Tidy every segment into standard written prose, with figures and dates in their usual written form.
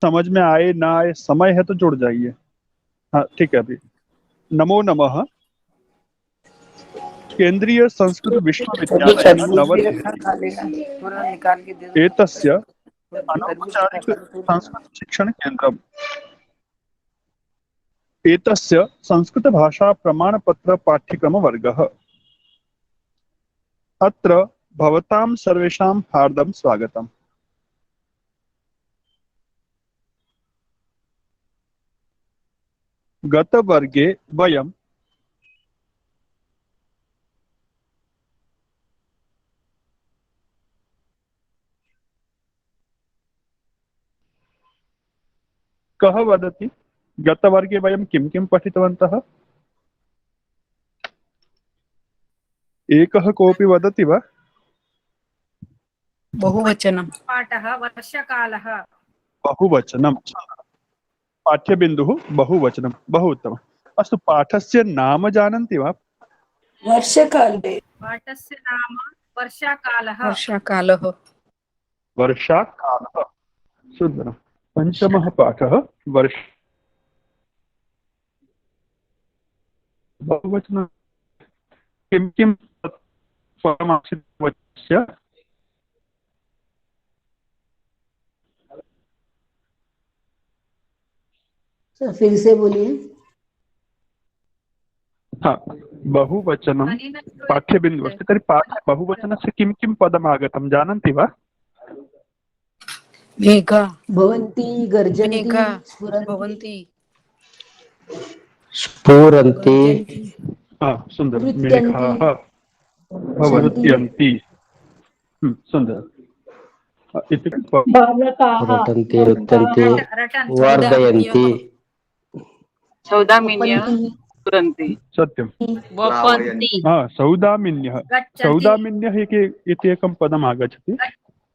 समझ में आए ना आए, समय है तो जुड़ जाइए। हाँ ठीक है अभी। नमो नमः। केंद्रीय संस्कृत ये विश्वविद्यालय तरबूज भी रखा नवदेहली खा लेगा, थोड़ा निकाल के दे दो तो। एतस्य तरबूज खा अनौपचारिक खा थोड़ी ना। संस्कृत शिक्षण केंद्रम्। एतस्य संस्कृत भाषा प्रमाणपत्र पाठ्यक्रमवर्गः। अत्र भवतां सर्वेषां हार्दं स्वागतम्। गतवर्गे वयं कः वदति? गतवर्गे वयं किं किं पठितवन्तः? एकः कोऽपि वदति वा? बहुवचनं पाठः वर्षकालः। बहुवचनं। पाठ्यबिन्दुः बहुवचनं, बहु उत्तमम्। अस्तु, पाठस्य नाम जानन्ति वा? वर्षकाले पाठस्य नाम वर्षाकालः। वर्षाकालः वर्षाकालः। सुन्दरं। पञ्चमः पाठः वर्ष। बहुवचनं किं किं परमाक्षितवचनस्य? सर फिर से बोलिए। हा, बहुवचनं पाठ्यबिन्दुः अस्ति, तर्हि पाठे बहुवचनस्य किं किं पदम् आगतं जानन्ति वा? मेघा भवन्ति, गर्जन्ति, मेघा स्फुरन्ति। भवन्ति स्फुरन्ति गर्जन्ति हा, सुन्दरं। नृत्यन्ति, मेघाः शन्ति। भवत्यन्ति। सुन्दरम्। इत्युक्ते बालकाः रटन्ति रुत्यन्ति रटन् वर्धयन्ति सौदामिन्यः वपन्ति, स्फुरन्ति सत्यं। वपन्ति सौदामिन्यः। गच्छन्ति। सौदामिन्यः इति एकं पदम् आगच्छति।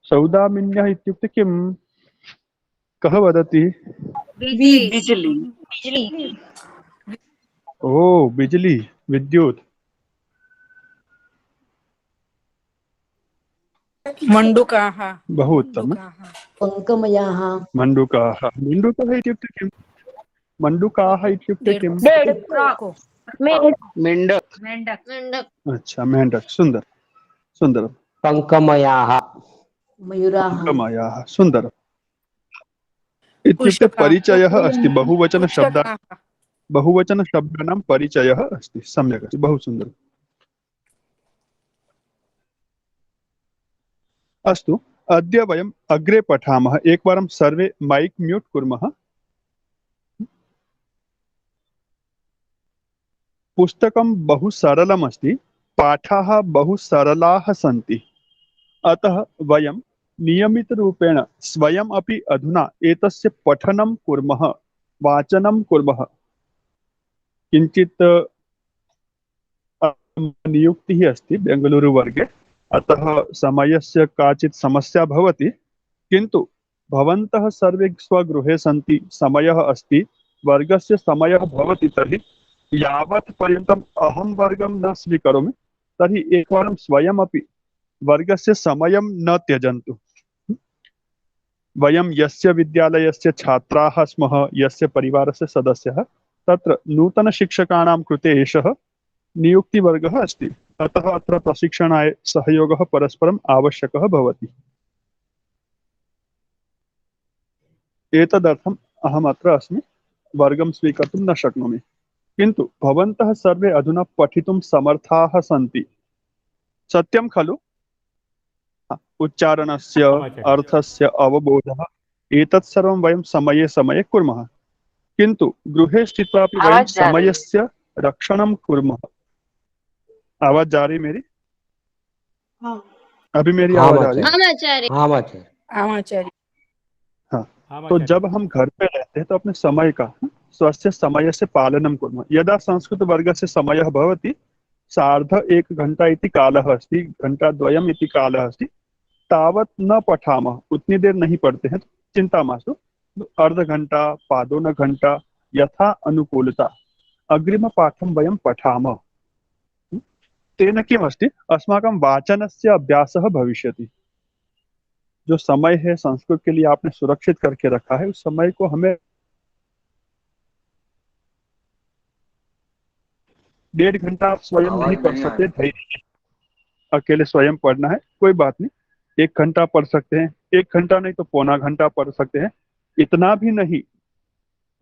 सौदामिन्यः इत्युक्ते किं? कः वदति? बिजली ओ, बिजली, विद्युत्। मण्डुकाः बहु उत्तमं। पङ्कमयाः, मण्डुकाः। मण्डुकः इत्युक्ते किं? मण्डुकाः इत्युक्ते किं? डेढको मेण्ढक मेण्ढक। अच्छा, मेण्ढक। सुन्दर सुन्दरं। पङ्कमयाः मयूराः, पङ्कमयाः। सुन्दरम्। इत्युक्ते पुष्पकाः परिचयः अस्ति, बहुवचनशब्द। पुस्तकाः बहुवचनशब्दानां परिचयः अस्ति। सम्यक् अस्ति, बहु सुन्दरम्। अस्तु, अद्य वयम् अग्रे पठामः। एकवारं सर्वे मैक् म्यूट् कुर्मः। पुस्तकं बहु सरलम् अस्ति, पाठाः बहु सरलाः सन्ति। अतः वयं नियमितरूपेण स्वयम् अपि अधुना एतस्य पठनं कुर्मः, वाचनं कुर्मः। किञ्चित् नियुक्तिः अस्ति बेङ्गलूरुवर्गे, अतः समयस्य काचित् समस्या भवति, किन्तु भवन्तः सर्वे स्वगृहे सन्ति, समयः अस्ति, वर्गस्य समयः भवति, तर्हि यावत् पर्यन्तम् अहं वर्गं न स्वीकरोमि, तर्हि एकवारं स्वयमपि वर्गस्य समयं न त्यजन्तु। वयं यस्य विद्यालयस्य छात्राः स्मः, यस्य परिवारस्य सदस्यः, तत्र नूतनशिक्षकाणां कृते एषः नियुक्तिवर्गः अस्ति। अतः अत्र प्रशिक्षणाय सहयोगः परस्परम् आवश्यकः भवति। एतदर्थम् अहम् अत्र अस्मि, वर्गं स्वीकर्तुं न शक्नोमि, किन्तु भवन्तः सर्वे अधुना पठितुं समर्थाः सन्ति। सत्यं खलु? उच्चारणस्य, अर्थस्य अवबोधः, एतत् सर्वं वयं समये समये कुर्मः, किन्तु गृहे स्थित्वा अपि वयं समयस्य रक्षणं कुर्मः। आवाज जा रही मेरी? अभी मेरी हाँ आवाज आ रही? आचार्य हाँ आचार्य आचार्य हाँ। तो जब हम घर पे रहते हैं तो अपने समय का, स्वस्य समयस्य पालनं कुर्मः। यदा संस्कृतवर्गस्य समयः भवति, सार्ध 1 घण्टा इति कालः अस्ति, घण्टाद्वयम् इति कालः अस्ति, तावत् न पठामः, उतनी देर नहीं पढ़ते हैं, तो चिंता मास्तु। अर्ध घंटा, पादोन घंटा, यथा अनुकूलता अग्रिमपाठं वयं पठामः। तेन किमस्ति, अस्माकं वाचनस्य अभ्यासः भविष्यति। जो समय है संस्कृत के लिए आपने सुरक्षित करके रखा है, उस समय को हमें 1.5 घंटा आप स्वयं नहीं पढ़ सकते, धैर्य अकेले स्वयं पढ़ना है, कोई बात नहीं, 1 घंटा पढ़ सकते हैं, 1 घंटा नहीं तो पौना घंटा पढ़ सकते हैं, इतना भी नहीं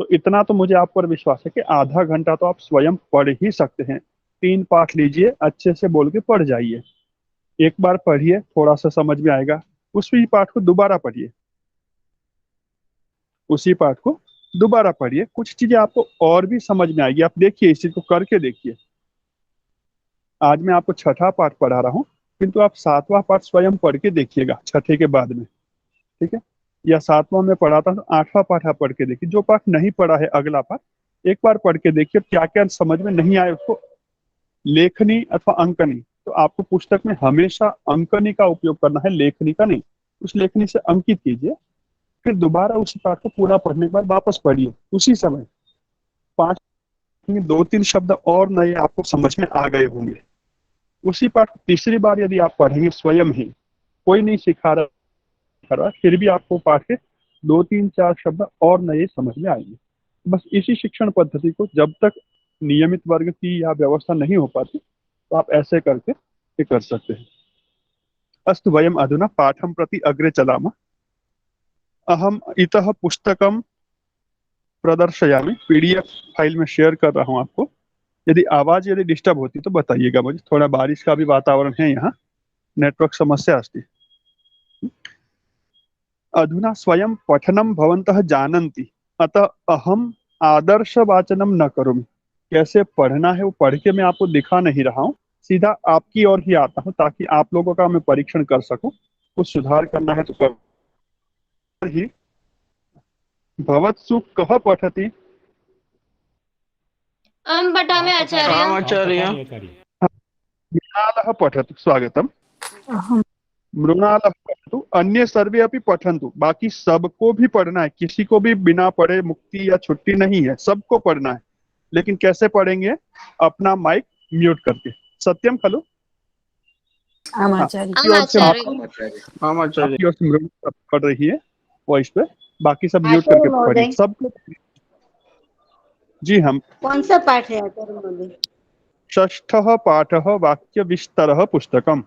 तो इतना तो मुझे आप पर विश्वास है कि आधा घंटा तो आप स्वयं पढ़ ही सकते हैं। 3 पाठ लीजिए, अच्छे से बोल के पढ़ जाइए, एक बार पढ़िए, थोड़ा सा समझ में आएगा, उसी पाठ को दोबारा पढ़िए, उसी पाठ को दोबारा पढ़िए, कुछ चीजें आपको और भी समझ में आएगी। आप देखिए, इस चीज को करके देखिए। आज मैं आपको छठा पाठ पढ़ा रहा हूँ, किंतु आप 7वां पाठ स्वयं पढ़ के देखिएगा छठे के बाद में, ठीक है? या 7वां में पढ़ाता हूँ तो 8वां पाठ आप पढ़ के देखिए। जो पाठ नहीं पढ़ा है अगला पाठ एक बार पढ़ के देखिए, क्या क्या समझ में नहीं आए उसको लेखनी अथवा अंकनी, तो आपको पुस्तक में हमेशा अंकनी का उपयोग करना है, लेखनी का नहीं। उस लेखनी से अंकित कीजिए, फिर दोबारा उसी पाठ को पूरा पढ़ने के बाद वापस पढ़िए उसी समय। 5 2-3 शब्द और नए आपको समझ में आ गए होंगे। उसी पाठ को तीसरी बार यदि आप पढ़ेंगे स्वयं ही, कोई नहीं सिखा रहा, फिर भी आपको पाठ के 2-3-4 शब्द और नए समझ में आएंगे। बस इसी शिक्षण पद्धति को जब तक नियमित वर्ग की या व्यवस्था नहीं हो पाती, तो आप ऐसे करके ये कर सकते हैं। अस्तु वयम अधुना पाठम प्रति अग्रे चलामः। अहम इतः पुस्तकम प्रदर्शयामि, पीडीएफ फाइल में शेयर कर रहा हूं आपको। यदि आवाज यदि डिस्टर्ब होती तो बताइएगा मुझे, थोड़ा बारिश का भी वातावरण है यहाँ, नेटवर्क समस्या अस्ति। अधुना स्वयं पठनम भवन्तः जानन्ति, अतः अहम आदर्श वाचनम न करोमि। कैसे पढ़ना है वो पढ़ के मैं आपको दिखा नहीं रहा हूँ, सीधा आपकी ओर ही आता हूँ ताकि आप लोगों का मैं परीक्षण कर सकूं। कुछ सुधार करना है तो कर ही। भवत्सु कः पठति? अहं पठामि आचार्य। आचार्य। मृणालः पठतु, स्वागतम। मृणालः पठतु, अन्य सर्वे अपि पठन्तु। बाकी सबको भी पढ़ना है, किसी को भी बिना पढ़े मुक्ति या छुट्टी नहीं है, सबको पढ़ना है। लेकिन कैसे पढ़ेंगे? अपना माइक म्यूट करके। सत्यम खलु? आचार्य। आपकी ओर से मृणाल पढ़ रही है वॉइस पे, बाकी सब म्यूट करके पढ़िए सब। जी हम। कौन सा पाठ है आचार्य महोदय? षष्ठः पाठः वाक्य विस्तरः पुस्तकम्।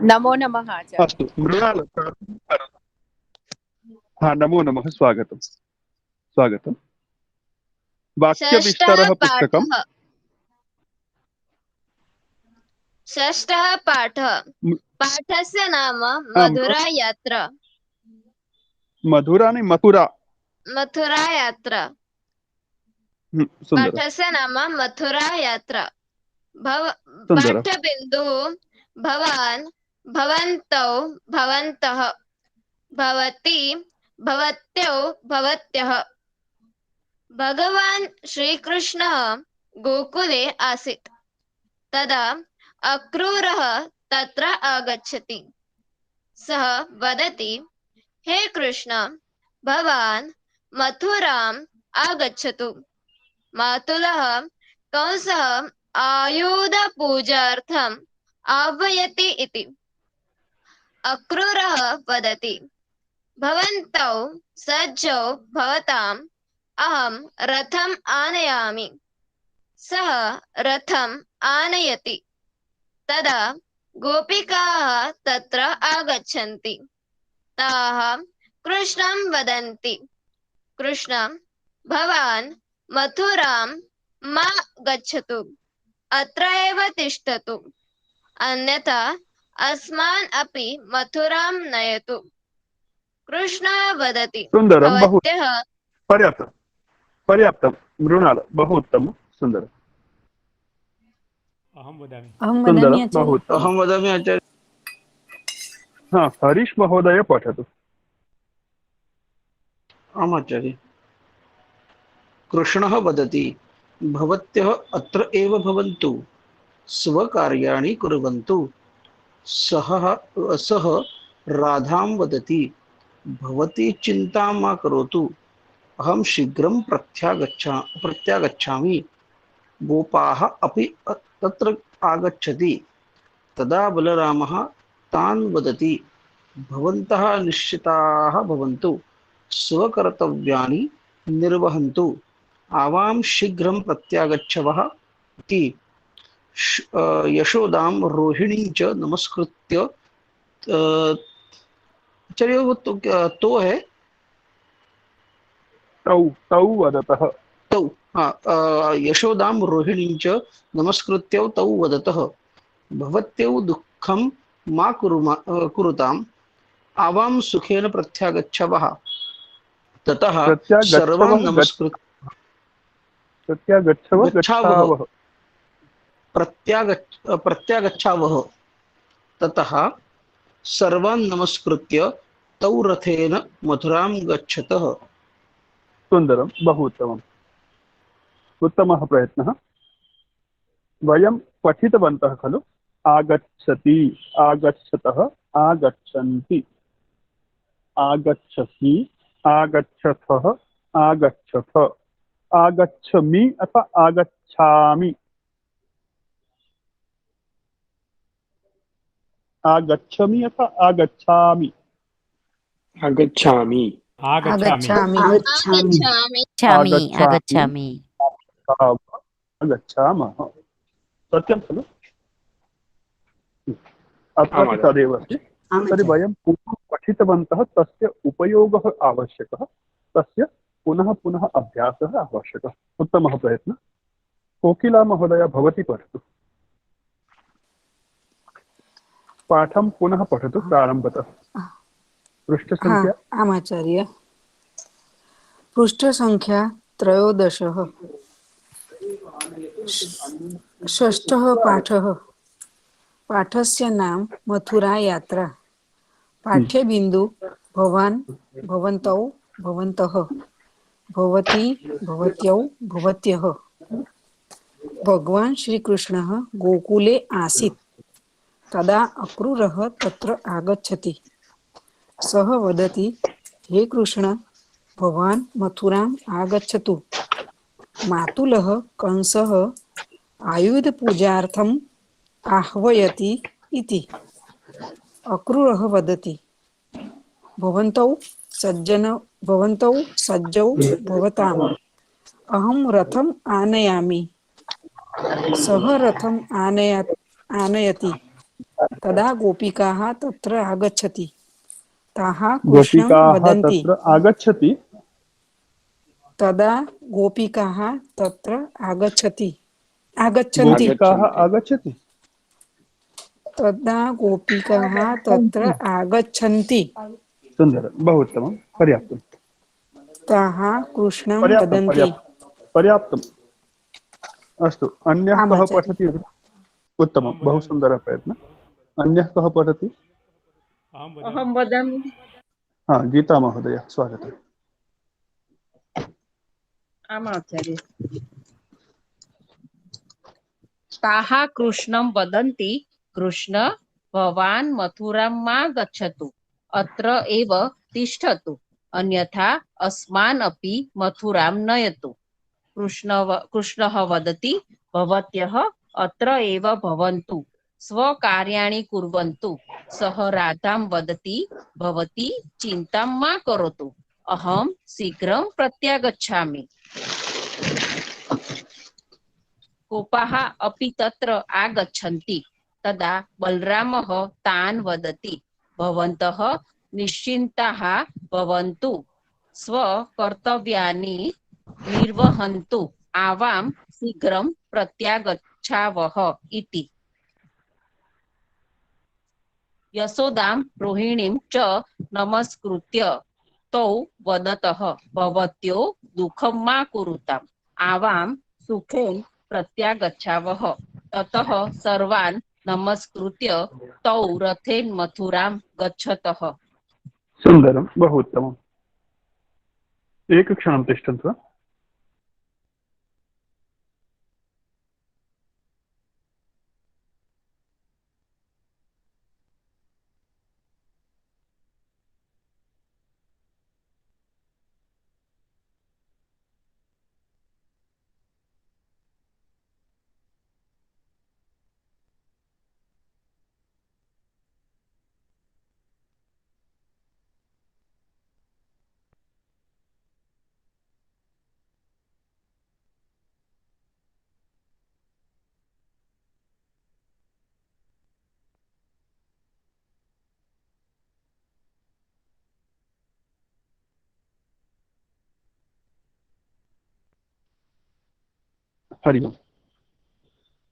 नमो नमः आचार्य। अस्तु मृणाल। हाँ नमो नमः, स्वागतम स्वागतम। वाक्य विस्तरः पुस्तकम्। षष्ठः पाठः। पाठस्य नाम मधुरा यात्रा। मधुरा नहीं, मथुरा। मथुरा यात्रा। सुंदर। पाठस्य नाम मथुरा यात्रा। सुंदर। पाठबिन्दुः भवान्, भवन्तौ, भवन्तः, भवती, भवत्यौ, भवत्यः। भगवान् श्रीकृष्णः गोकुले आसीत्। तदा अक्रूरः तत्र आगच्छति। सः वदति, हे कृष्ण, भवान् मथुराम् आगच्छतु। मातुलः कंसः आयुधपूजार्थम् आह्वयति इति। अक्रूरः वदति, भवन्तौ सज्जौ भवताम्, अहं रथम् आनयामि। सः रथम् आनयति। तदा गोपिकाः तत्र आगच्छन्ति। ताः कृष्णं वदन्ति, कृष्ण, भवान् मथुरां मा गच्छतु, अत्र एव तिष्ठतु, अन्यथा अस्मान् अपि मथुरां नयतु। कृष्णः वदति, सुंदरम, बहुत भवत्यः। पर्याप्तम पर्याप्तम मृणाल, बहु उत्तम, सुंदर। अहं वदामि बहुत उत्तम। अहं वदामि आचार्य। हाँ हरीश महोदय पठतु। आम् आचार्य। कृष्णः वदति, भवत्यः अत्र एव भवन्तु, स्वकार्याणि कुर्वन्तु। सः राधां वदति, भवती चिन्तां मा करोतु, अहं शीघ्रं प्रत्यागच्छामि। गोपाः अपि तत्र आगच्छति। तदा बलरामः तान् वदति, भवन्तः निश्चिताः भवन्तु, स्वकर्तव्यानि निर्वहन्तु, आवां शीघ्रं प्रत्यागच्छवः इति यशोदां रोहिणीं च नमस्कृत्य चलिए वो तो है तौ तौ वदतः। तौ हाँ यशोदां रोहिणीं च नमस्कृत्य तौ वदतः, भवत्यौ दुःखं मा कुरुताम्, आवां सुखेन प्रत्यागच्छवः। ततः प्रत्यागच्छवः सर्वान् नमस्कृत्य प्रत्यागच्छवः गच्छावः गच्छावः। प्रत्यागच्छावः। ततः सर्वान् नमस्कृत्य तौ रथेन मथुरां गच्छतः। सुन्दरं, बहु उत्तमम्। उत्तमः प्रयत्नः। वयं पठितवन्तः खलु, आगच्छति, आगच्छतः, आगच्छन्ति, आगच्छसि, आगच्छथः, आगच्छथ, आगच्छमि अथवा आगच्छामि, आगच्छमि अथवा आगच्छामि। आगच्छामि आगच्छामि आगच्छामि आगच्छामि आगच्छामि, आगच्छामः। सत्यं खलु? अत्रापि आमाचार्य तदेव अस्ति। तर्हि आचार्य वयं पूर्वं पठितवन्तः, तस्य उपयोगः आवश्यकः, तस्य पुनः पुनः अभ्यासः आवश्यकः। उत्तमः प्रयत्नः। कोकिला महोदय, भवती पठतु। पाठं पुनः पठतु प्रारम्भतः। पृष्ठसङ्ख्या आमाचार्य पृष्ठसङ्ख्या 13। षष्ठः पाठः। पाठस्य नाम मथुरा यात्रा। पाठ्यबिन्दु भवान्, भवन्तौ, भवन्तः, भवती, भवत्यौ, भवत्यः। भगवान् श्रीकृष्णः गोकुले आसीत्। तदा अक्रूरः तत्र आगच्छति। सः वदति, हे कृष्ण, भवान् मथुराम् आगच्छतु। मातुलः कंसः आयुधपूजार्थम् आह्वयति इति। अक्रूरः वदति, भवन्तौ सज्जौ भवताम्, अहं रथम् आनयामि। सः रथम् आनयति। तदा गोपिकाः तत्र आगच्छति। ताः कृष्णं गोपिकाः वदन्ति। तत्र आगच्छति। तदा गोपिकाः तत्र आगच्छन्ति। गोपिकाः आगच्छति। तदा गोपिकाः तत्र आगच्छन्ति। सुन्दरं, बहु उत्तमं, पर्याप्तं। ताः कृष्णं पर्याप्तं वदन्ति। पर्याप्तं पर्याप्तम्। अस्तु, अन्यः कः आचार्य पठति? उत्तमं, बहु सुन्दरः प्रयत्नः। अन्यः कः पठति? अहं वदामि। हा, गीता महोदय, स्वागतम्। आम् आचार्य। ताः कृष्णं वदन्ति, कृष्ण, भवान् मथुरां मा गच्छतु, अत्र एव तिष्ठतु, अन्यथा अस्मान् अपि मथुरां नयतु। कृष्णः वदति, भवत्यः अत्र एव भवन्तु, स्वकार्याणि कुर्वन्तु। सः राधां वदति, भवती चिन्तां मा करोतु, अहं शीघ्रं प्रत्यागच्छामि। गोपाः अपि तत्र आगच्छन्ति। तदा बलरामः तान् वदति, भवन्तः निश्चिन्ताः भवन्तु, स्वकर्तव्यानि निर्वहन्तु, आवां शीघ्रं प्रत्यागच्छावः इति। यशोदां रोहिणीं च नमस्कृत्य तौ वदतः, भवत्यो दुःखं मा कुरुताम्, आवां सुखेन प्रत्यागच्छावः। ततः सर्वान् नमस्कृत्य तौ रथेन मथुरां गच्छतः। सुन्दरं, बहु उत्तमम्। एकक्षणं तिष्ठन्तु। हरि ओम्।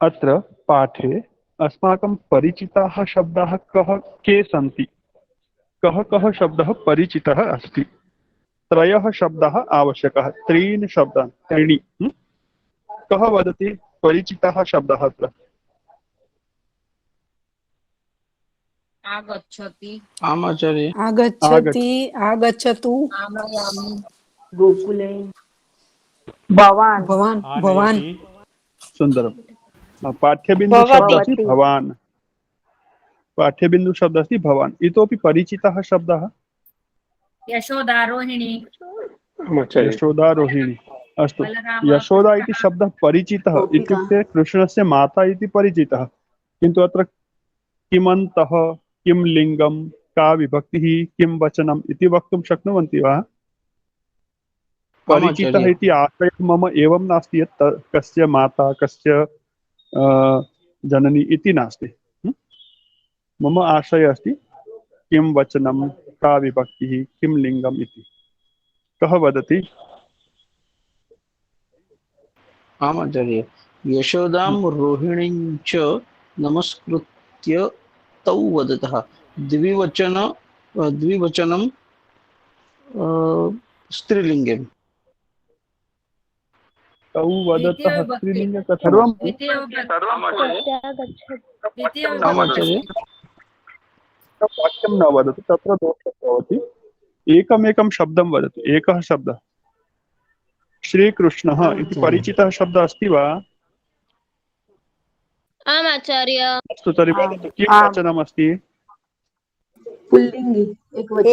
अत्र पाठे अस्माकं परिचिताः शब्दाः कः के सन्ति? कः शब्दः परिचितः अस्ति? त्रयः शब्दाः आवश्यकाः, त्रीणि शब्दाः, त्रीणि। कः वदति परिचितः शब्दः अत्र? आगच्छति, आमाचार्य। आगच्छति, आगच्छतु, आनयामि, गोकुले भवान् भवान् सुन्दरं। पाठ्यबिन्दु शब्दः अस्ति भवान्, पाठ्यबिन्दु शब्दः अस्ति भवान्। इतोपि परिचितः शब्दः यशोदारोहिणी, यशोदारोहिणी। अस्तु, यशोदा इति शब्दः परिचितः इत्युक्ते कृष्णस्य माता इति परिचितः, किन्तु अत्र किमन्तः, किं लिङ्गं, का विभक्तिः, किं वचनम् इति वक्तुं शक्नुवन्ति वा? परिचितः इति आशयः मम एवं नास्ति यत् कस्य माता कस्य जननी इति नास्ति। मम आशयः अस्ति किं वचनं, का विभक्तिः, किं लिङ्गम् इति। कः वदति? आमाचार्य। यशोदां रोहिणीं च नमस्कृत्य तौ वदतः। द्विवचनं स्त्रीलिङ्गे। तौ वदतः स्त्रीलिङ्गे सर्वं वाक्यं न वदतु, तत्र दोषः भवति। एकमेकं शब्दं वदतु, एकः शब्दः। श्रीकृष्णः इति परिचितः शब्दः अस्ति वा? आम् आचार्य। अस्तु, तर्हि वदतु किं वचनमस्ति? पुल्लिङ्गि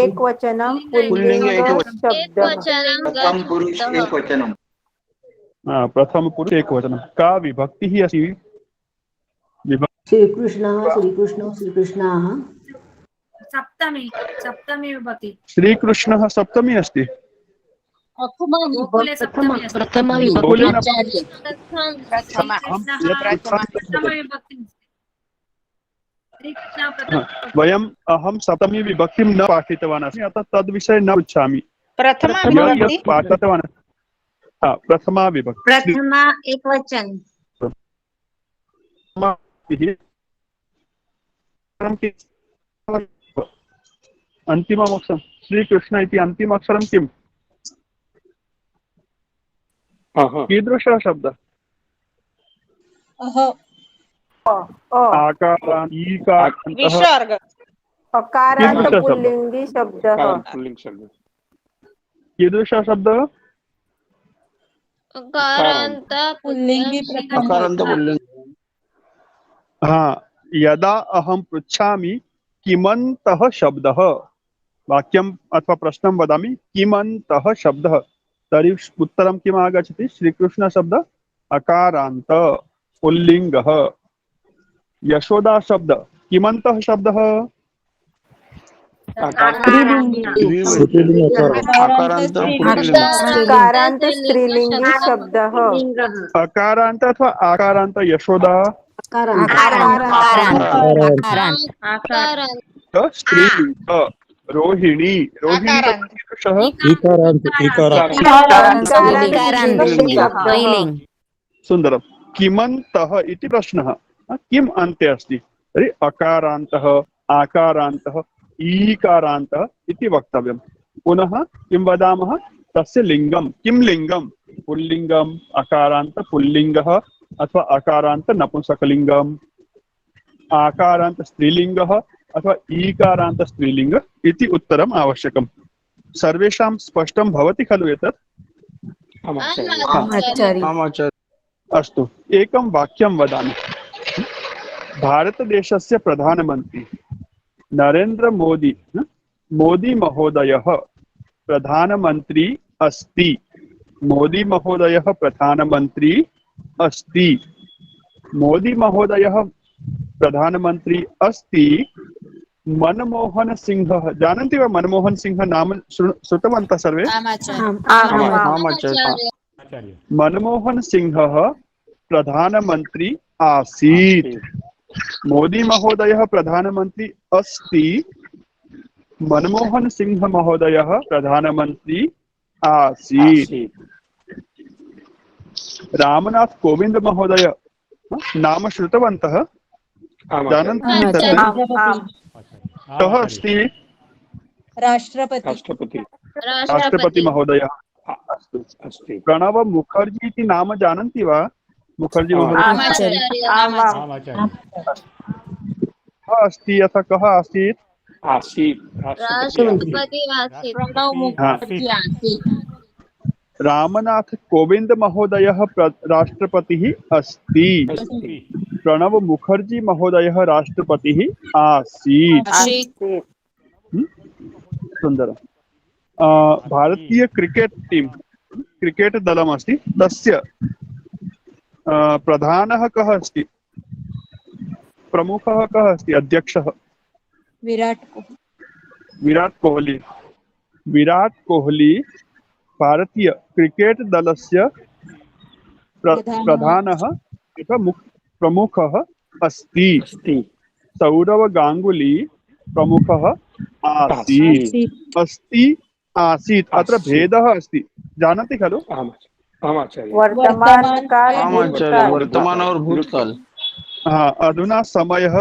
एकवचनं पुल्लिङ्गे एकवचनं प्रथमपुरुष एकवचनं। का विभक्तिः अस्ति? श्रीकृष्णः श्रीकृष्णौ श्रीकृष्णाः सप्तमी विभक्ति। श्रीकृष्णः सप्तमी अस्ति। गोकुले सप्तमी अस्ति। प्रथमा गोकुले न- अहं सप्तमी विभक्तिं न पाठितवान् अस्मि, अतः तद्विषये न पृच्छामि। यत् पाठितवान्, प्रथमा विभक्ति, प्रथमा एकवचन अन्तिमम् अक्षरं श्रीकृष्ण इति अन्तिम अक्षरं किम्? कीदृशः शब्दः? आकारान्त, ईकारान्तः, अकारान्त पुल्लिङ्गी शब्दः। कीदृशः शब्दः? अकारान्त पुल्लिङ्गि अकारान्त पुल्लिङ्ग। यदा अहं पृच्छामि किमन्तः शब्दः, वाक्यम् अथवा प्रश्नं वदामि किमन्तः शब्दः, तर्हि उत्तरं किम् आगच्छति? श्रीकृष्ण शब्द अकारान्त पुल्लिङ्गः। यशोदा शब्द किमन्तः शब्दः? अकारान्त स्त्रीलिङ्गी शब्दः। अकारान्त अथवा आकारान्त? यशोदा स्त्रीलिङ्ग। रोहिणी, रोहिणी कीदृशः? सुन्दरं। किमन्तः इति प्रश्नः, किम् अन्ते अस्ति? तर्हि अकारान्तः, आकारान्तः, ईकारान्तः इति वक्तव्यं। पुनः किं वदामः? तस्य लिङ्गं किं लिङ्गं? पुल्लिङ्गम्, अकारान्त पुल्लिङ्गः अथवा अकारान्त नपुंसकलिङ्गम्, आकारान्त स्त्रीलिङ्गः अथवा ईकारान्त स्त्रीलिङ्ग इति उत्तरम् आवश्यकम्। सर्वेषां स्पष्टं भवति खलु एतत्? अस्तु, एकं वाक्यं वदामि। भारतदेशस्य प्रधानमन्त्री नरेन्द्र मोदी, मोदी महोदयः प्रधानमन्त्री अस्ति। मोदी महोदयः प्रधानमन्त्री अस्ति। मोदी महोदयः प्रधानमन्त्री अस्ति। मनमोहन सिंह, जानन्ति वा? मनमोहन सिंह नाम श्रुतवन्तः सर्वे? मनमोहन सिंहः प्रधानमन्त्री आसीत्। मोदी महोदयः प्रधानमन्त्री अस्ति। मनमोहन सिंह महोदयः प्रधानमन्त्री आसीत्। रामनाथ कोविंद महोदय नाम श्रुतवन्तः? जानन्ति तस्य कः अस्ति? राष्ट्रपति राष्ट्रपति महोदयः अस्ति। प्रणब मुखर्जी इति नाम जानन्ति वा? मुखर्जी महोदय अस्ति अथ कः आसीत्? राष्ट्रपति आसीत्। रामनाथ कोविंद महोदयः राष्ट्रपतिः अस्ति। प्रणब मुखर्जी महोदयः राष्ट्रपतिः आसीत्। सुन्दरम्। भारतीय क्रिकेट टीम क्रिकेट दलमस्ति, तस्य प्रधानः कः अस्ति? प्रमुखः कः अस्ति? अध्यक्षः? विराट कोहली भारतीय क्रिकेट दलस्य प्रधानः प्रमुखः अस्ति। सौरव गांगुली प्रमुखः आसीत्। अत्र भेदः अस्ति, जानन्ति खलु? वर्तमान और भूतकाल। अधुना समयः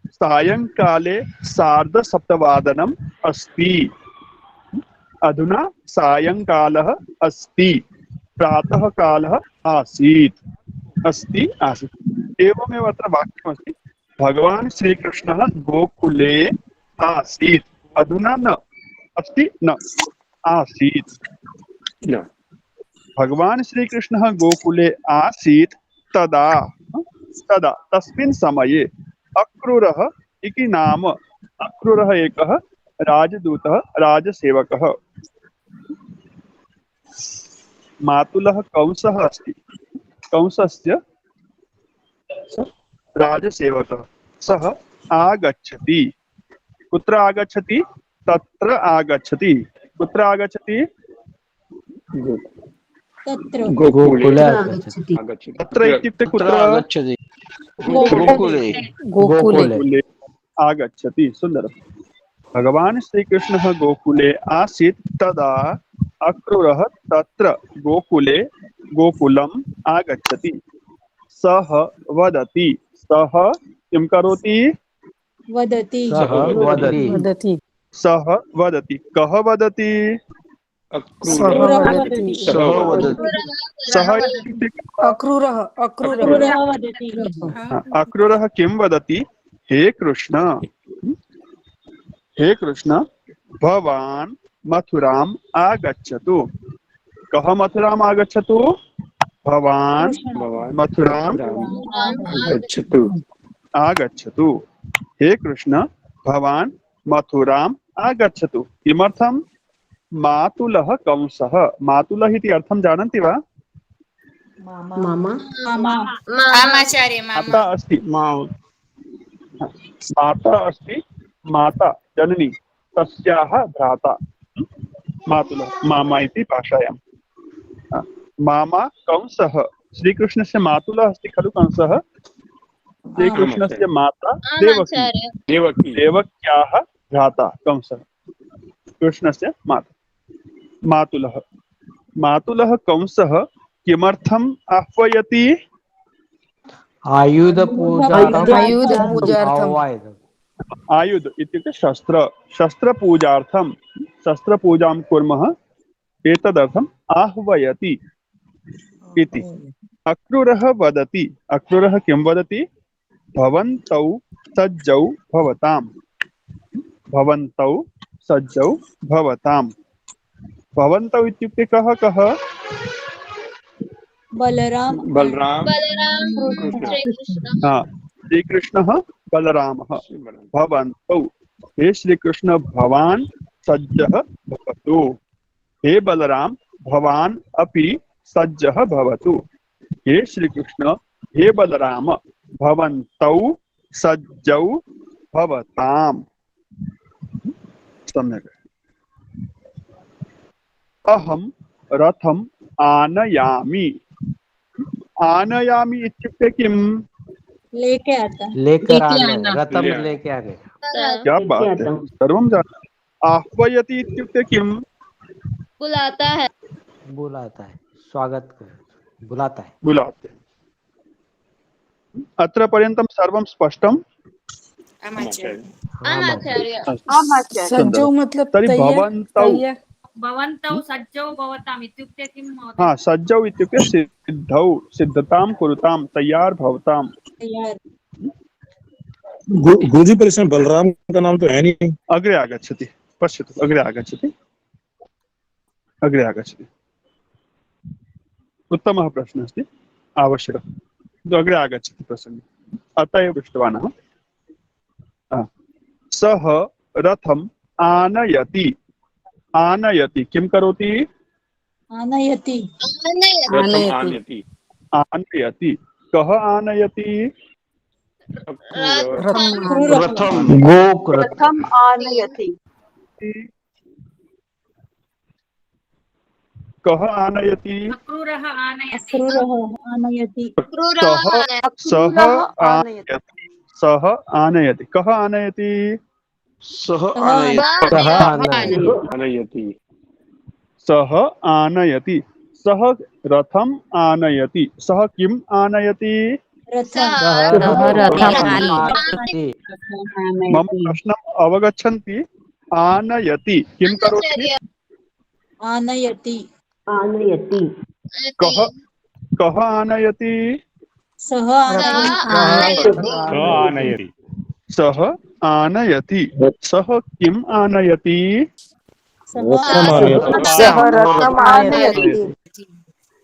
सायंकाले 7:30 अस्ति। अधुना सायंकालः अस्ति, प्रातः कालः आसीत्। एवमेव अत्र वाक्यमस्ति, भगवान् श्रीकृष्णः गोकुले आसीत्। अधुना न अस्ति, न आसीत्। भगवान् श्रीकृष्णः गोकुले आसीत् तदा तस्मिन् समये अक्रूरः इति नाम, अक्रूरः एकः राजदूतः, राजसेवकः। मातुलः कंसः अस्ति, कंसस्य राजसेवकः। सः आगच्छति। कुत्र आगच्छति? तत्र आगच्छति। कुत्र आगच्छति? गोकुले आगच्छति। तत्र इत्युक्ते कुत्र आगच्छति? गोकुले आगच्छति। सुन्दरम्। भगवान् श्रीकृष्णः गोकुले आसीत् तदा अक्रूरः तत्र गोकुलम् आगच्छति। सः वदति, सः किं करोति? सः वदति। कः वदति? अक्रूरः किं वदति? हे कृष्ण भवान् मथुराम् आगच्छतु। कः मथुराम् आगच्छतु? भवान् मथुराम् आगच्छतु। हे कृष्ण भवान् मथुराम् आगच्छतु। किमर्थं? मातुलः कंसः। मातुलः इति अर्थं जानन्ति वा? माता अस्ति, माता जननी, तस्याः भ्राता मातुलः, मामा इति भाषायां। मामा कंसः, श्रीकृष्णस्य मातुलः अस्ति खलु कंसः। श्रीकृष्णस्य माता देवक्याः भ्राता कंसः, कृष्णस्य मातुलः कंसः किमर्थम् आह्वयति? आयुध इत्युक्ते शस्त्रपूजार्थं, शस्त्रपूजां कुर्मः एतदर्थम् आह्वयति इति। अक्रूरः वदति, अक्रूरः किं वदति? भवन्तौ सज्जौ भवताम्। भवन्तौ सज्जौ भवताम्। भवन्तौ इत्युक्ते कः? बलराम श्रीकृष्णः बलरामः। भवन्तौ, हे श्रीकृष्ण भवान् सज्जः भवतु। हे बलराम भवान् अपि सज्जः भवतु। हे श्रीकृष्ण, हे बलराम भवन्तौ सज्जौ भवताम्। सम्यक्। अहं रथम् आनयामि। आनयामि इत्युक्ते किम्? लेकर आने, रथम लेके आने। क्या बात है, सर्वं जानामि। आह्वयति इत्युक्ते किम्? बुलाता है, स्वागत कर। बुलाता है। बुलाते। अत्र पर्यन्तं सर्वं स्पष्टम्? आचार्य सज्जो मतलब तर्हि तैयार भवन्तौ, तैयार भवन्तौ सज्जौ भवताम् इत्युक्ते किं महोदय? हाँ, सज्जौ इत्युक्ते सिद्धौ, सिद्धतां कुरुतां, तैयार भवताम्। गुरुजी पर इसमें बलराम का नाम तो है नहीं। अग्रे आगच्छति, पश्यतु, अग्रे आगच्छति, अग्रे आगच्छति। उत्तमः प्रश्नः अस्ति, आवश्यकः। अग्रे आगच्छति प्रसङ्गे। अतः एव पृष्टवान् अहं। सः रथम् आनयति। आनयति किं करोति? आनयति आनयति आनयति। कः आनयति? रथम रथम आनयति। कः आनयति? अक्रूरः आनयति। आनयति सः आनयति। सः आनयति। कः आनयति? सह सह आनयति। सः आनयति। सः रथम् आनयति। सः किम् आनयति? मम प्रश्नम् अवगच्छन्ति? आनयति किं करोति? आनयति कः आनयति? सः आनयति। सः आनयति। सः किम् आनयति? सः रथम् आनयति।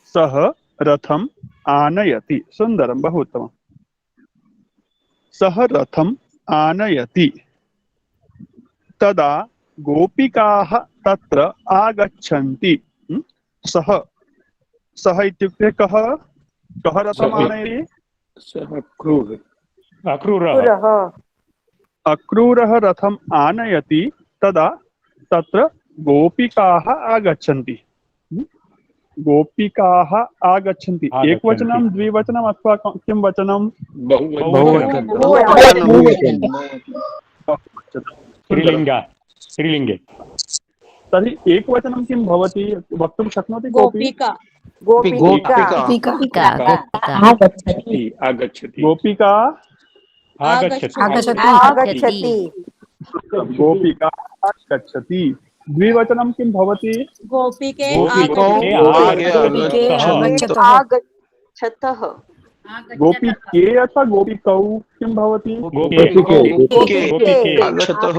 सः रथम् आनयति। सुन्दरं, बहु उत्तमम्। सः रथम् आनयति। तदा गोपिकाः तत्र आगच्छन्ति। सः इत्युक्ते कः? कः रथम् आनयति? अक्रूरः अक्रूरः रथम् आनयति। तदा तत्र गोपिकाः आगच्छन्ति। गोपिकाः आगच्छन्ति। एकवचनं, द्विवचनम् अथवा किं वचनं? स्त्रीलिङ्गे। तर्हि एकवचनं किं भवति वक्तुं शक्नोति? गोपिका गोपिका गोपिका आगच्छति। गोपिका आगच्छति। गोपिका आगच्छति। द्विवचनं किं भवति? गोपिके आगच्छतः। गोपिके अथवा गोपिकौ किं भवति? आगच्छतः।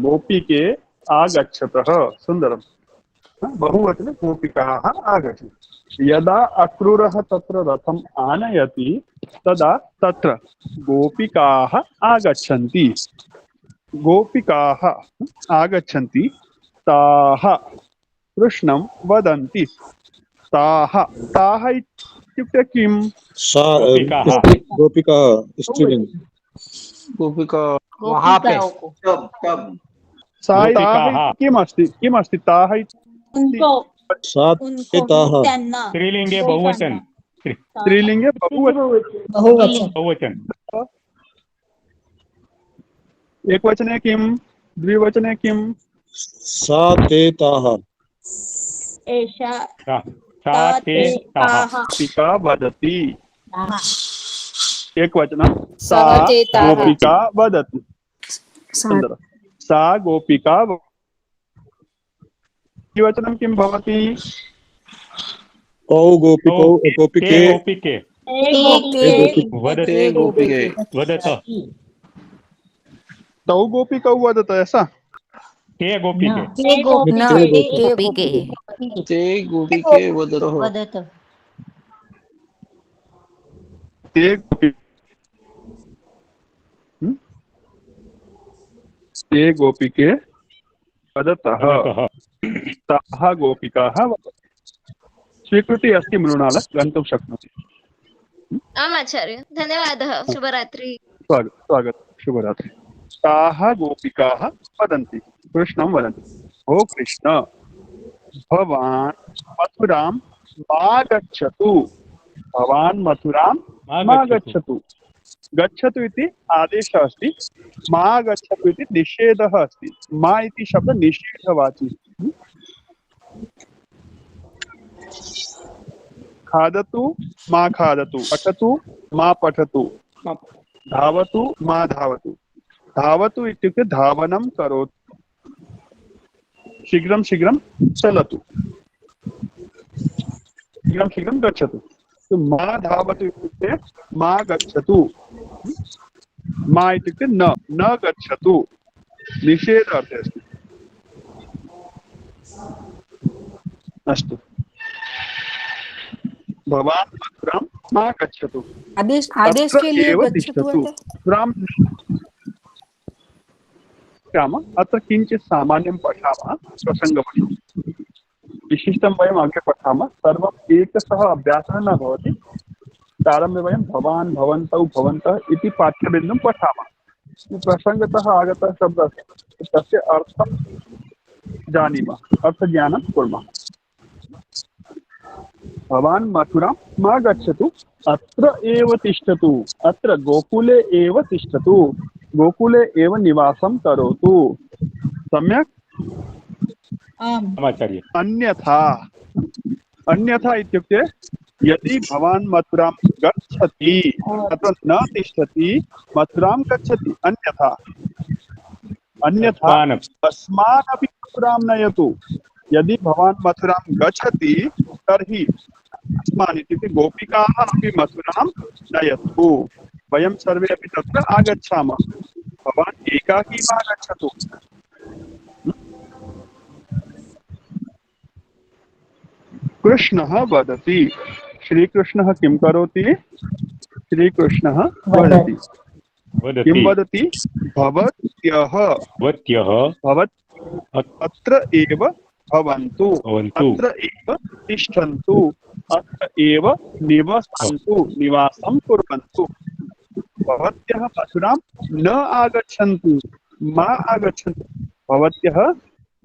गोपिके आगच्छतः। सुन्दरं। बहुवचने गोपिकाः आगच्छन्ति। यदा अक्रूरः तत्र रथम् आनयति तदा तत्र गोपिकाः आगच्छन्ति। गोपिकाः आगच्छन्ति। ताः कृष्णं वदन्ति। ताः इत्युक्ते किं? गोपिका स्त्रीलिंग। गोपिका वहाँ पे ताः किमस्ति? ताः स्त्रीलिंगे बहुवचन। स्त्रीलिंगे बहुवचन। एकवचने किं? द्विवचने किं? सा ते ताः। गोपिका वदति। एकवचनं सा गोपिका वदति। सुन्दरं। सा गोपिका। द्विवचनं किं भवति? कौ गोपिकौ गोपिके वदत। तौ गोपिकौ वदत, ऐसा? ते गोपिके ते गोपिके वदतः। ते गोपिके वदतः। ताः गोपिकाः वदतः। स्वीकृति अस्ति मृणाल, गन्तुं शक्नोति। आम् आचार्य, धन्यवादः। शुभरात्रि। स्वागतं। शुभरात्रि। ताः गोपिकाः वदन्ति, कृष्णं वदन्ति। ओ कृष्ण, भवान् मथुरां मा गच्छतु। भवान् मथुरां मा गच्छतु। गच्छतु इति आदेशः अस्ति। मा गच्छतु इति निषेधः अस्ति। मा इति शब्दः निषेधवाची। खादतु मा खादतु, पठतु मा पठतु, धावतु मा धावतु। धावतु इत्युक्ते धावनं करोतु, शीघ्रं शीघ्रं चलतु, शीघ्रं शीघ्रं गच्छतु। तो मा धावतु इत्युक्ते मा गच्छतु, मा इत्युक्ते न गच्छतु, निषेध अर्थे अस्ति। अस्तु, भवान् मथुरां मा गच्छतु, आदेश के लिए गच्छतु राम। अत्र किञ्चित् सामान्यं पठामः, प्रसङ्गवशं विशिष्टं वयम् अग्रे पठामः। सर्वम् एकशः अभ्यासः न भवति। प्रारम्भे वयं भवान् भवन्तौ भवन्तः इति पाठ्यबिन्दुं पठामः। प्रसङ्गतः आगतः शब्दः तस्य अर्थं जानीमः, अर्थज्ञानं कुर्मः। भवान् मथुरां मा गच्छतु, अत्र एव तिष्ठतु, अत्र गोकुले एव तिष्ठतु, गोकुले एव निवासं करोतु। सम्यक्? आचार्य। अन्यथा, अन्यथा इत्युक्ते यदि भवान् मथुरां गच्छति, अत्र न तिष्ठति, मथुरां गच्छति, अन्यथा अस्मान् अपि मथुरां नयतु। यदि भवान् मथुरां गच्छति तर्हि अस्मान् इत्युक्ते गोपिकाः अपि मथुरां नयतु। वयं सर्वे अपि तत्र आगच्छामः। भवान् एकाकी मा गच्छतु। कृष्णः वदति, श्रीकृष्णः किं करोति? श्रीकृष्णः वदति, किं वदति? भवत्यः अत्र एव भवन्तु, अत्र एव तिष्ठन्तु, अत्र एव निवसन्तु, निवासं कुर्वन्तु। भवत्यः मथुरां न आगच्छन्तु, मा आगच्छन्तु। भवत्यः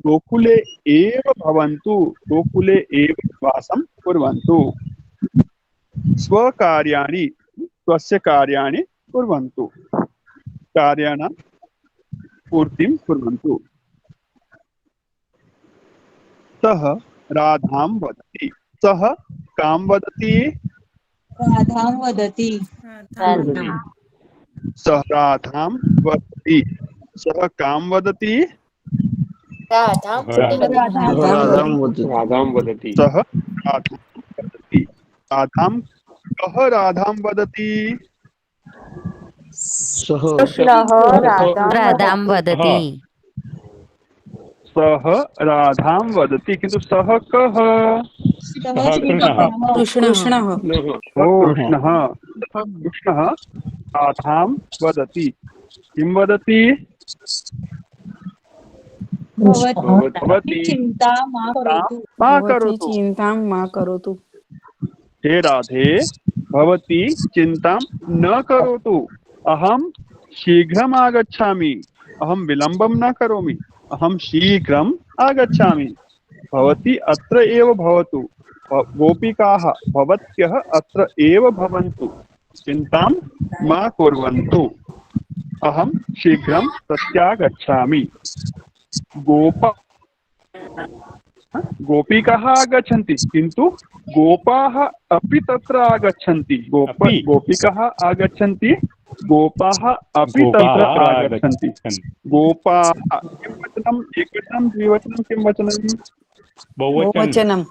गोकुले एव भवन्तु, गोकुले एव निवासं कुर्वन्तु। स्वकार्याणि, स्वस्य कार्याणि कुर्वन्तु, कार्याणां पूर्तिं कुर्वन्तु। सः राधां वदति, सः कां वदति? राधां वदति। सः राधां वदति, सः कां वदति? राधां वदति। सः राधां वदति, राधां कः राधां वदति? कृष्णः राधां वदति। सः राधां वदति, किन्तु सः कः? कृष्णः। कृष्णः। कृष्णः राधां वदति, किं वदति? भवती चिन्ता मा करोतु। चिन्तां मा करोतु। हे राधे, भवती चिन्तां न करोतु, अहं शीघ्रम् आगच्छामि, अहं विलम्बं न करोमि, अहं शीघ्रम् आगच्छामि। भवती अत्र एव भवतु, गोपिकाः भवत्यः अत्र एव भवन्तु, चिन्तां मा कुर्वन्तु, अहं शीघ्रं प्रत्यागच्छामि। गोपिकाः आगच्छन्ति, किन्तु गोपाः अपि तत्र आगच्छन्ति। गोपिकाः आगच्छन्ति, गोपाः अपि तत्र आगच्छन्ति। गोपाः किं वचनम्? एकवचनं, द्विवचनं, किं वचनं? बहुवचनं।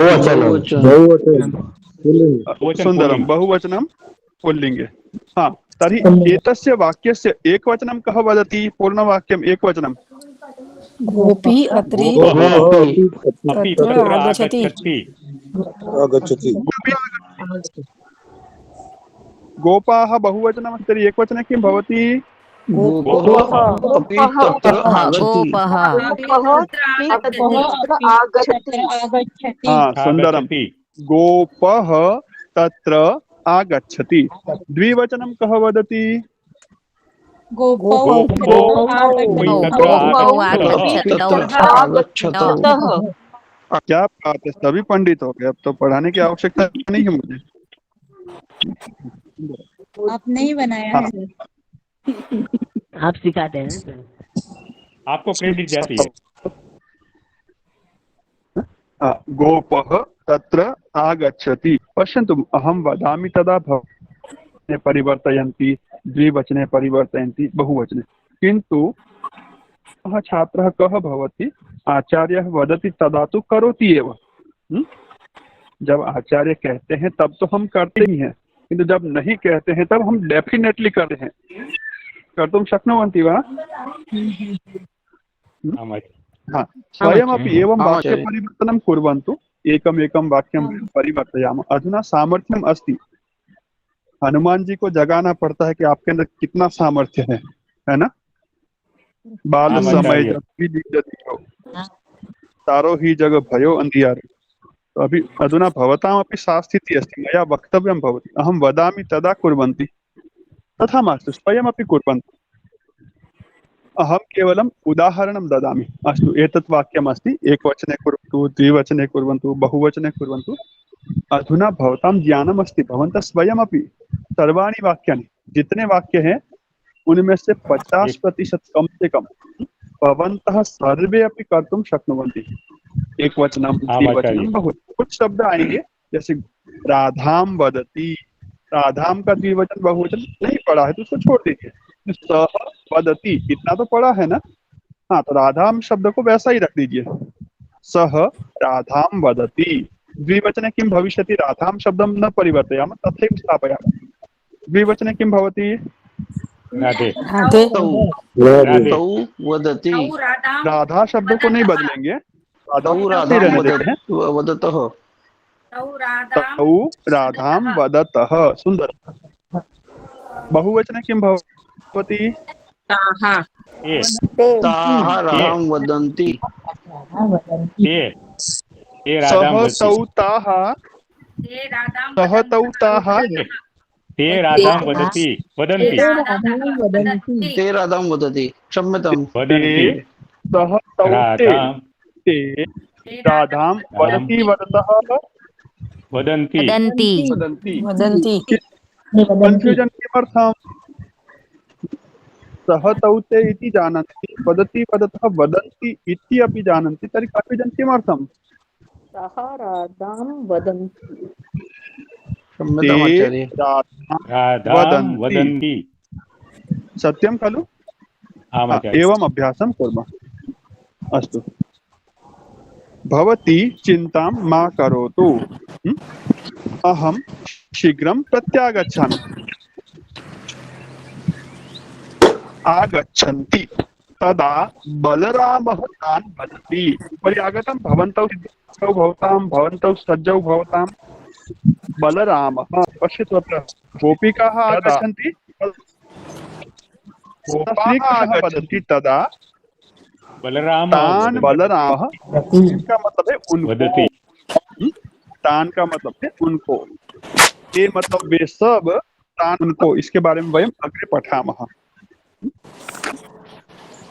सुन्दरं, बहुवचनं पुल्लिङ्गे। हाँ, तर्हि एतस्य वाक्यस्य एकवचनं कः वदति? पूर्णवाक्यम् एकवचनं। गोपी अत्र आगच्छति। गोपाः बहुवचनमस्ति, तर्हि एकवचने किं भवति? सुन्दरं, गोपः तत्र आगच्छति। द्विवचनं कः वदति? क्या बात है, सभी पंडित हो गए, अब तो पढ़ाने की आवश्यकता नहीं है मुझे। आप नहीं बनाया है सर, आप सिखाते हैं सर, आपको क्रेडिट जाती है। गोपः तत्र आगच्छति। पश्यन्तु, अहं वदामि तदा भवने परिवर्तयन्ति, द्विवचने परिवर्तयन्ति, बहुवचने। किन्तु सः छात्रः कः भवति? आचार्यः वदति तदा तो करोति एव। जब आचार्य कहते हैं तब तो हम करते ही हैं, किंतु जब नहीं कहते हैं तब हम डेफिनेटली करते हैं। कर्तुं शक्नुवन्ति वा? हाँ, स्वयमपि एवं वाक्य परिवर्तनं कुर्वन्तु। एकमेकं वाक्यं परिवर्तयामः। अधुना सामर्थ्यम् अस्ति। हनुमान जी को जगाना पड़ता है कि आपके अंदर कितना सामर्थ्य है ना? बाल समय जब भी दीजति हो, तारो ही जग भयो अंधियारो। तो अभी अधुना भवतामपि सा स्थितिः अस्ति। मया वक्तव्यं भवति, अहं वदामि तदा कुर्वन्ति, तथा मास्तु, स्वयमपि कुर्वन्तु। अहं केवलम् उदाहरणं ददामि। अस्तु, एतत् वाक्यमस्ति, एकवचने कुर्वन्तु, द्विवचने कुर्वन्तु, बहुवचने कुर्वन्तु। अधुना भवतां ज्ञानमस्ति, भवन्तः स्वयमपि सर्वाणि वाक्यानि, जितने वाक्य हैं उनमें से 50% कम से कम भवन्तः सर्वे अपि कर्तुं शक्नुवन्ति। एक वचनम, द्विवचनम, बहुवचनम। कुछ शब्द आएंगे जैसे राधाम वदति, राधाम का द्विवचन बहुवचन नहीं पढ़ा है तो उसको छोड़ दीजिए। सह वदति इतना तो पढ़ा है ना? हाँ, तो राधाम शब्द को वैसा ही रख दीजिए, सह राधाम वदति। द्विवचने किं भविष्यति? राधाम शब्दं न परिवर्तयामः, तथैव स्थापयामः। द्विवचने किं भवति? राधा शब्द को नहीं बदलेंगे, राधाम वदतः। सुंदर। बहुवचने किं भवति? ताः वदन्ति। सह तौ ताः, सह तौ ताः, ते राधां वदति, वदन्ति, ते राधां वदति, क्षम्यतां, वदन्ति, सह तौ ते राधां वदति, वदतः, वदन्ति, वदन्ति। कन्फ्यूजन किमर्थम्? सह तौ ते इति जानन्ति, वदति वदतः वदन्ति इति अपि जानन्ति, तर्हि कन्फ्यूजन किमर्थम्? सः राधां वदन्ति। ते राधां वदन्ति। सत्यं खलु? एवम् अभ्यासं कुर्मः। अस्तु, भवती चिंतां मा करोतु, अहं शीघ्रं प्रत्यागच्छामि। आगच्छन्ति तदा बलरामः तान् वदति। पर्यागतं भवन्तौ सिद्धौ भवतां, भवन्तौ सज्जौ भवतां। बलरामः, पश्यतु अत्र गोपिकाः आगच्छन्ति, श्रीकृष्णः वदति तदा तान् बलरामः, इसका मतलब है उनको, तान का मतलब है उनको, ये मतलब वे सब, तान उनको। इसके बारे में वयम् अग्रे पठामः।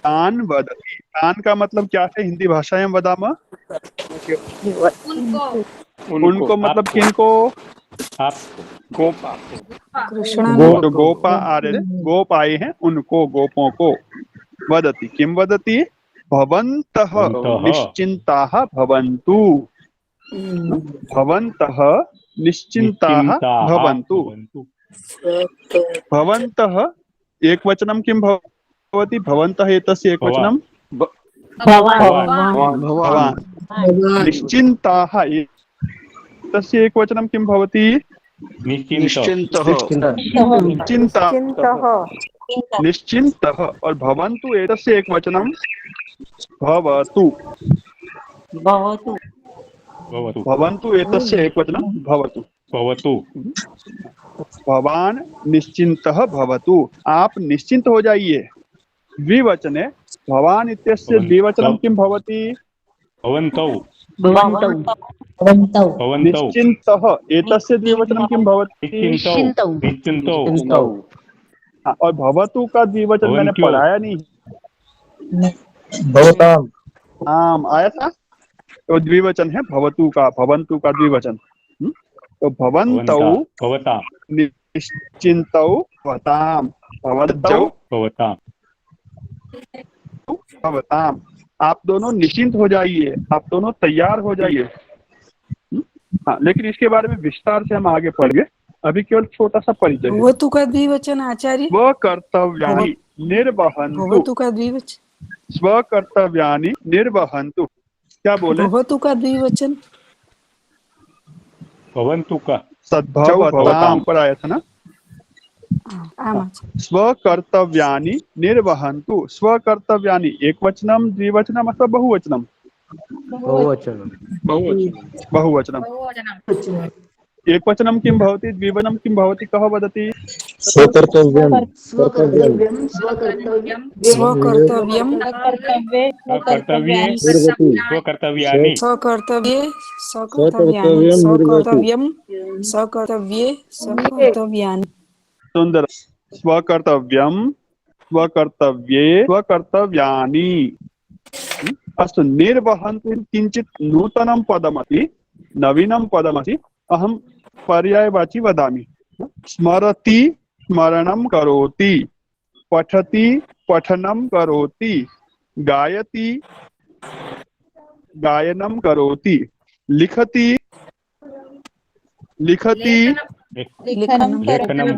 तान वदति, तान का मतलब क्या है हिंदी भाषायां वदामः? उनको मतलब किनको? गोपा, तो गोपा आ रहे, गोप आए हैं, उनको, गोपों को। वदति, किम वदति? भवन्तः निश्चिन्ताः भवन्तु, भवन्तः निश्चिन्ताः भवन्तु। भवन्तः एक वचनं किं भवति? भवन्तः एतस्य एक वचनं भवान्। निश्चिन्ताः एतस्य एक वचनं किं भवति? निश्चिन्तः। और भवन्तु एतस्य एक वचनं भवतु। भवन्तु एतस्य एक वचनं भवतु। भवान निश्चिन्तः भवतु, आप निश्चिंत हो जाइए। द्विवचने भवान इत्यस्य द्विवचनं किं भवति? भवन्तौ। निश्चिन्तः एतस्य द्विवचनं किं भवति? निश्चिन्तौ। और भवतु का द्विवचन मैंने पढ़ाया नहीं, आम आया था, तो द्विवचन है भवतु का, भवन्तु का द्विवचन। तो भवन्तौ निश्चिन्तौ भवतां, भवन्तौ भवतां। आप दोनों निश्चिंत हो जाइए, आप दोनों तैयार हो जाइए। हाँ, लेकिन इसके बारे में विस्तार से हम आगे पढ़ेंगे। अभी केवल छोटा सा परिचय है। भवतु का द्विवचन आचार्य। स्वकर्तव्यानि निर्वहन्तु। भवतु का द्विवचन। स्वकर्तव्यानि निर्वहन्तु। क्या बोले? भवतु का द्विवचन। भवन्तु का सद्भवताम पर आया था ना। स्वकर्तव्यानि निर्वहन्तु। स्वकर्तव्यानि एक वचनम द्विवचनम अथवा बहुवचनम? बहुवचनम। एक वचनम किं भवति, द्विवचनम किं भवति, कः वदति? स्वकर्तव्यं स्वकर्तव्यं स्वकर्तव्यं कर्तव्ये स्वकर्तव्यानि स्वकर्तव्यानि। सुंदर। स्वकर्तव्यं स्वकर्तव्ये स्वकर्तव्यानि। अस्तु, निर्वहन्तु किञ्चित् नूतनं पदमस्ति, नवीनं पदमस्ति। अहं पर्यायवाची वदामि। स्मरति स्मरणं करोति, पठति पठनं करोति, गायति गायनं करोति, लिखति लिखति लेखनं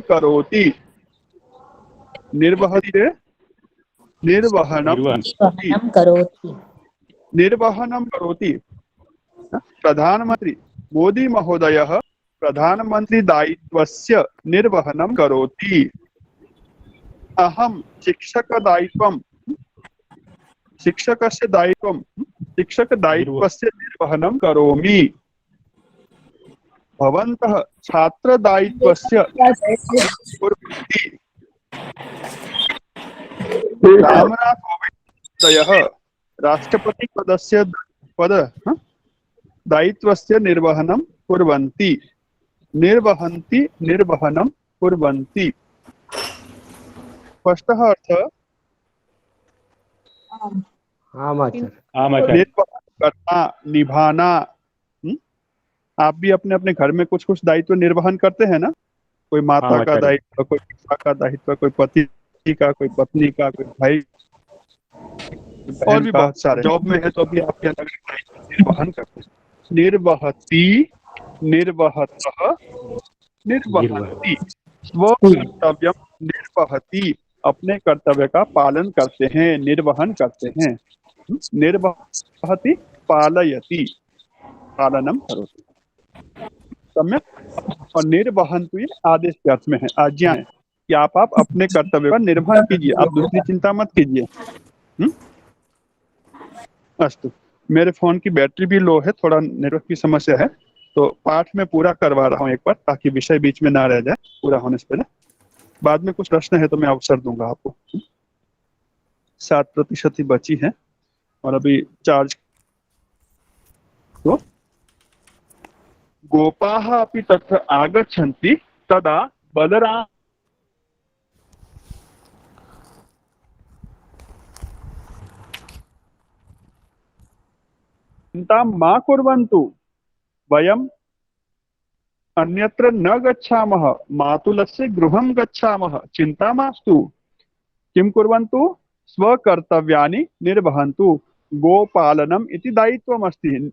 करोति। निर्वहनं करोति। निर्वहनं करोति। प्रधानमंत्री मोदी महोदयः प्रधानमंत्री दायित्वस्य निर्वहनं करोति। अहं शिक्षकस्य निर्वहनं करोमि। भवन्तः छात्रदायित्वस्य कुर्वन्ति। रामनाथ कोविन्दः राष्ट्रपति दायित्वस्य निर्वहनं कुर्वन्ति। निर्वहन्ति निर्वहनं कुर्वन्ति। स्पष्टः अर्थः? करना, निभाना। आप भी अपने अपने घर में कुछ कुछ दायित्व निर्वहन करते हैं ना। कोई माता का दायित्व, कोई पिता का दायित्व, कोई पति का, कोई पत्नी का, कोई भाई, और भी बहुत सारे। जॉब में है तो भी आपके अलग दायित्व निर्वहन करते हैं। निर्वहति निर्वहतः निर्वहन्ति। स्वकर्तव्यं निर्वहति। अपने कर्तव्य का पालन करते हैं, निर्वहन करते हैं। निर्वहति पालयति, पालनम करोति। सम्यक। और निर्वहन्तु ये आदेश के अर्थ में है, आज्ञा है कि आप अपने कर्तव्य का निर्वहन कीजिए, आप दूसरी चिंता मत कीजिए। अस्तु, मेरे फोन की बैटरी भी लो है, थोड़ा नेटवर्क की समस्या है, तो पाठ में पूरा करवा रहा हूँ एक बार, ताकि विषय बीच में ना रह जाए पूरा होने से पहले। बाद में कुछ प्रश्न है तो मैं अवसर दूंगा आपको। 7% ही बची है और अभी चार्ज। तो गोपाः अपि तत्र आगच्छन्ति तदा बलराम चिंतां मा कुर्वन्तु, वयम् अन्यत्र न गच्छामः, मातुलस्य गृहं गच्छामः, चिंता मास्तु। किं कुर्वन्तु? स्वकर्तव्यानि निर्वहन्तु। गोपालनम् इति दायित्वमस्ति,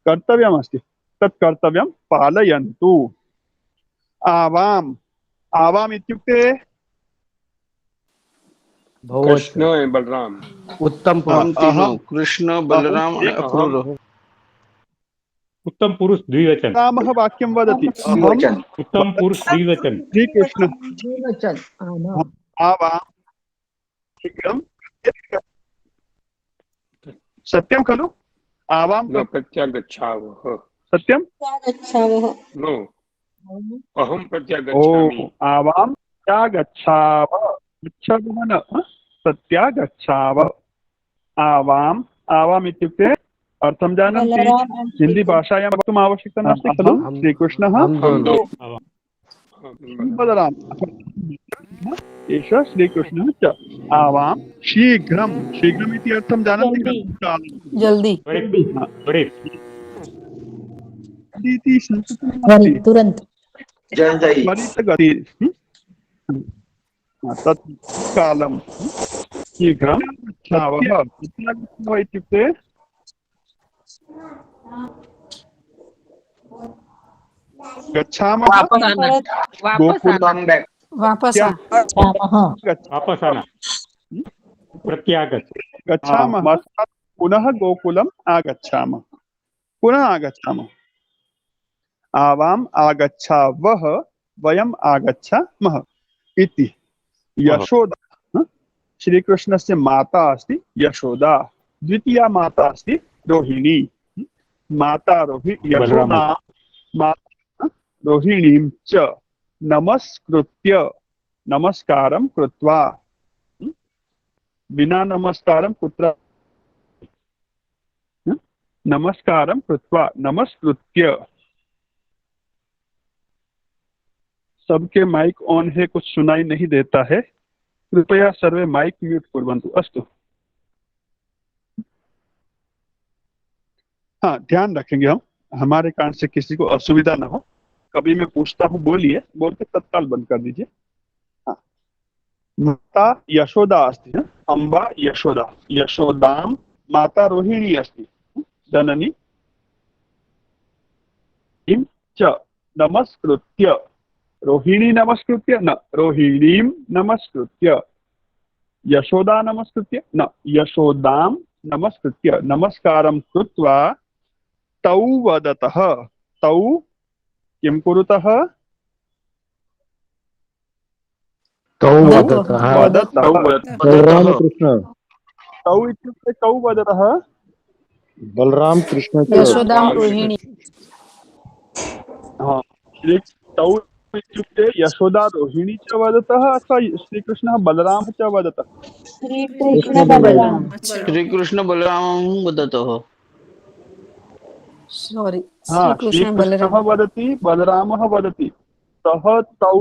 कर्तव्यमस्ति, तत् कर्तव्यं पालयन्तु। आवाम्, आवाम् इत्युक्ते कृष्ण बलराम। उत्तम कृष्ण बलराम अक्रूरः। उत्तम पुरुष द्विवचन। रामः वाक्यं वदति। उत्तम पुरुष द्विवचन। श्रीकृष्ण। आवाम् शीघ्रं। सत्यं खलु? आवां प्रत्यागच्छावः। सत्यं? नो, अहं प्रत्यागच्छामि। आवां प्रत्यागच्छावः। गच्छावः न, प्रत्यागच्छावः। आवाम्, आवाम् इत्युक्ते अर्थं जानन्ति? हिंदी भाषायां वक्तुम् आवश्यकता नास्ति खलु? श्रीकृष्णः बलराम, एषः श्रीकृष्णः च। आवां शीघ्रं, शीघ्रम् इति अर्थं जानन्ति खलु? जल्दी, तुरंत, त्वरितगति। तत्कालं शीघ्रं गच्छावः। कुत्र गच्छावः इत्युक्ते गच्छामः गोकुलं वापस आ वापस आना, प्रत्यागत। गच्छामः पुनः गोकुलम् आगच्छामः, पुनः आगच्छामः। आवाम् आगच्छावः, वयम् आगच्छामः इति। यशोदा श्रीकृष्णस्य माता अस्ति यशोदा, द्वितीया माता अस्ति रोहिणी। माता यशोदा माता रोहिणीं च नमस्कृत्य, नमस्कारं कृत्वा, विना नमस्कारं कुत्र, नमस्कारं कृत्वा, नमस्कृत्य। सबके माइक ऑन है, कुछ सुनाई नहीं देता है, कृपया सर्वे माइक म्यूट कुर्वन्तु। अस्तु, हाँ ध्यान रखेंगे हम, हमारे कारण से किसी को असुविधा ना हो। कभी मैं पूछता हूँ बोलिए, बोल के तत्काल बंद कर दीजिए। हाँ, माता यशोदा अस्ति, अम्बा यशोदा, यशोदां माता रोहिणी अस्ति, जननी किं च नमस्कृत्य, रोहिणी नमस्कृत्य न, रोहिणीं नमस्कृत्य, यशोदा नमस्कृत्य न, यशोदां नमस्कृत्य, नमस्कारं कृत्वा तौ वदतः, तौ किं कुरुतः, तौ वदतः वदतः, बलराम कृष्ण, तौ इत्युक्ते कौ वदतः, बलराम कृष्ण च यशोदां रोहिणी हाँ, तौ इत्युक्ते यशोदा रोहिणी च वदतः अथवा श्रीकृष्णः बलरामः च वदतः। कृष्ण बलराम श्री कृष्ण बलराम वदतः। सॉरी हाँ, श्री कृष्ण श्रीकृष्णः बलराम वदति, बलरामः वदति। सः तौ,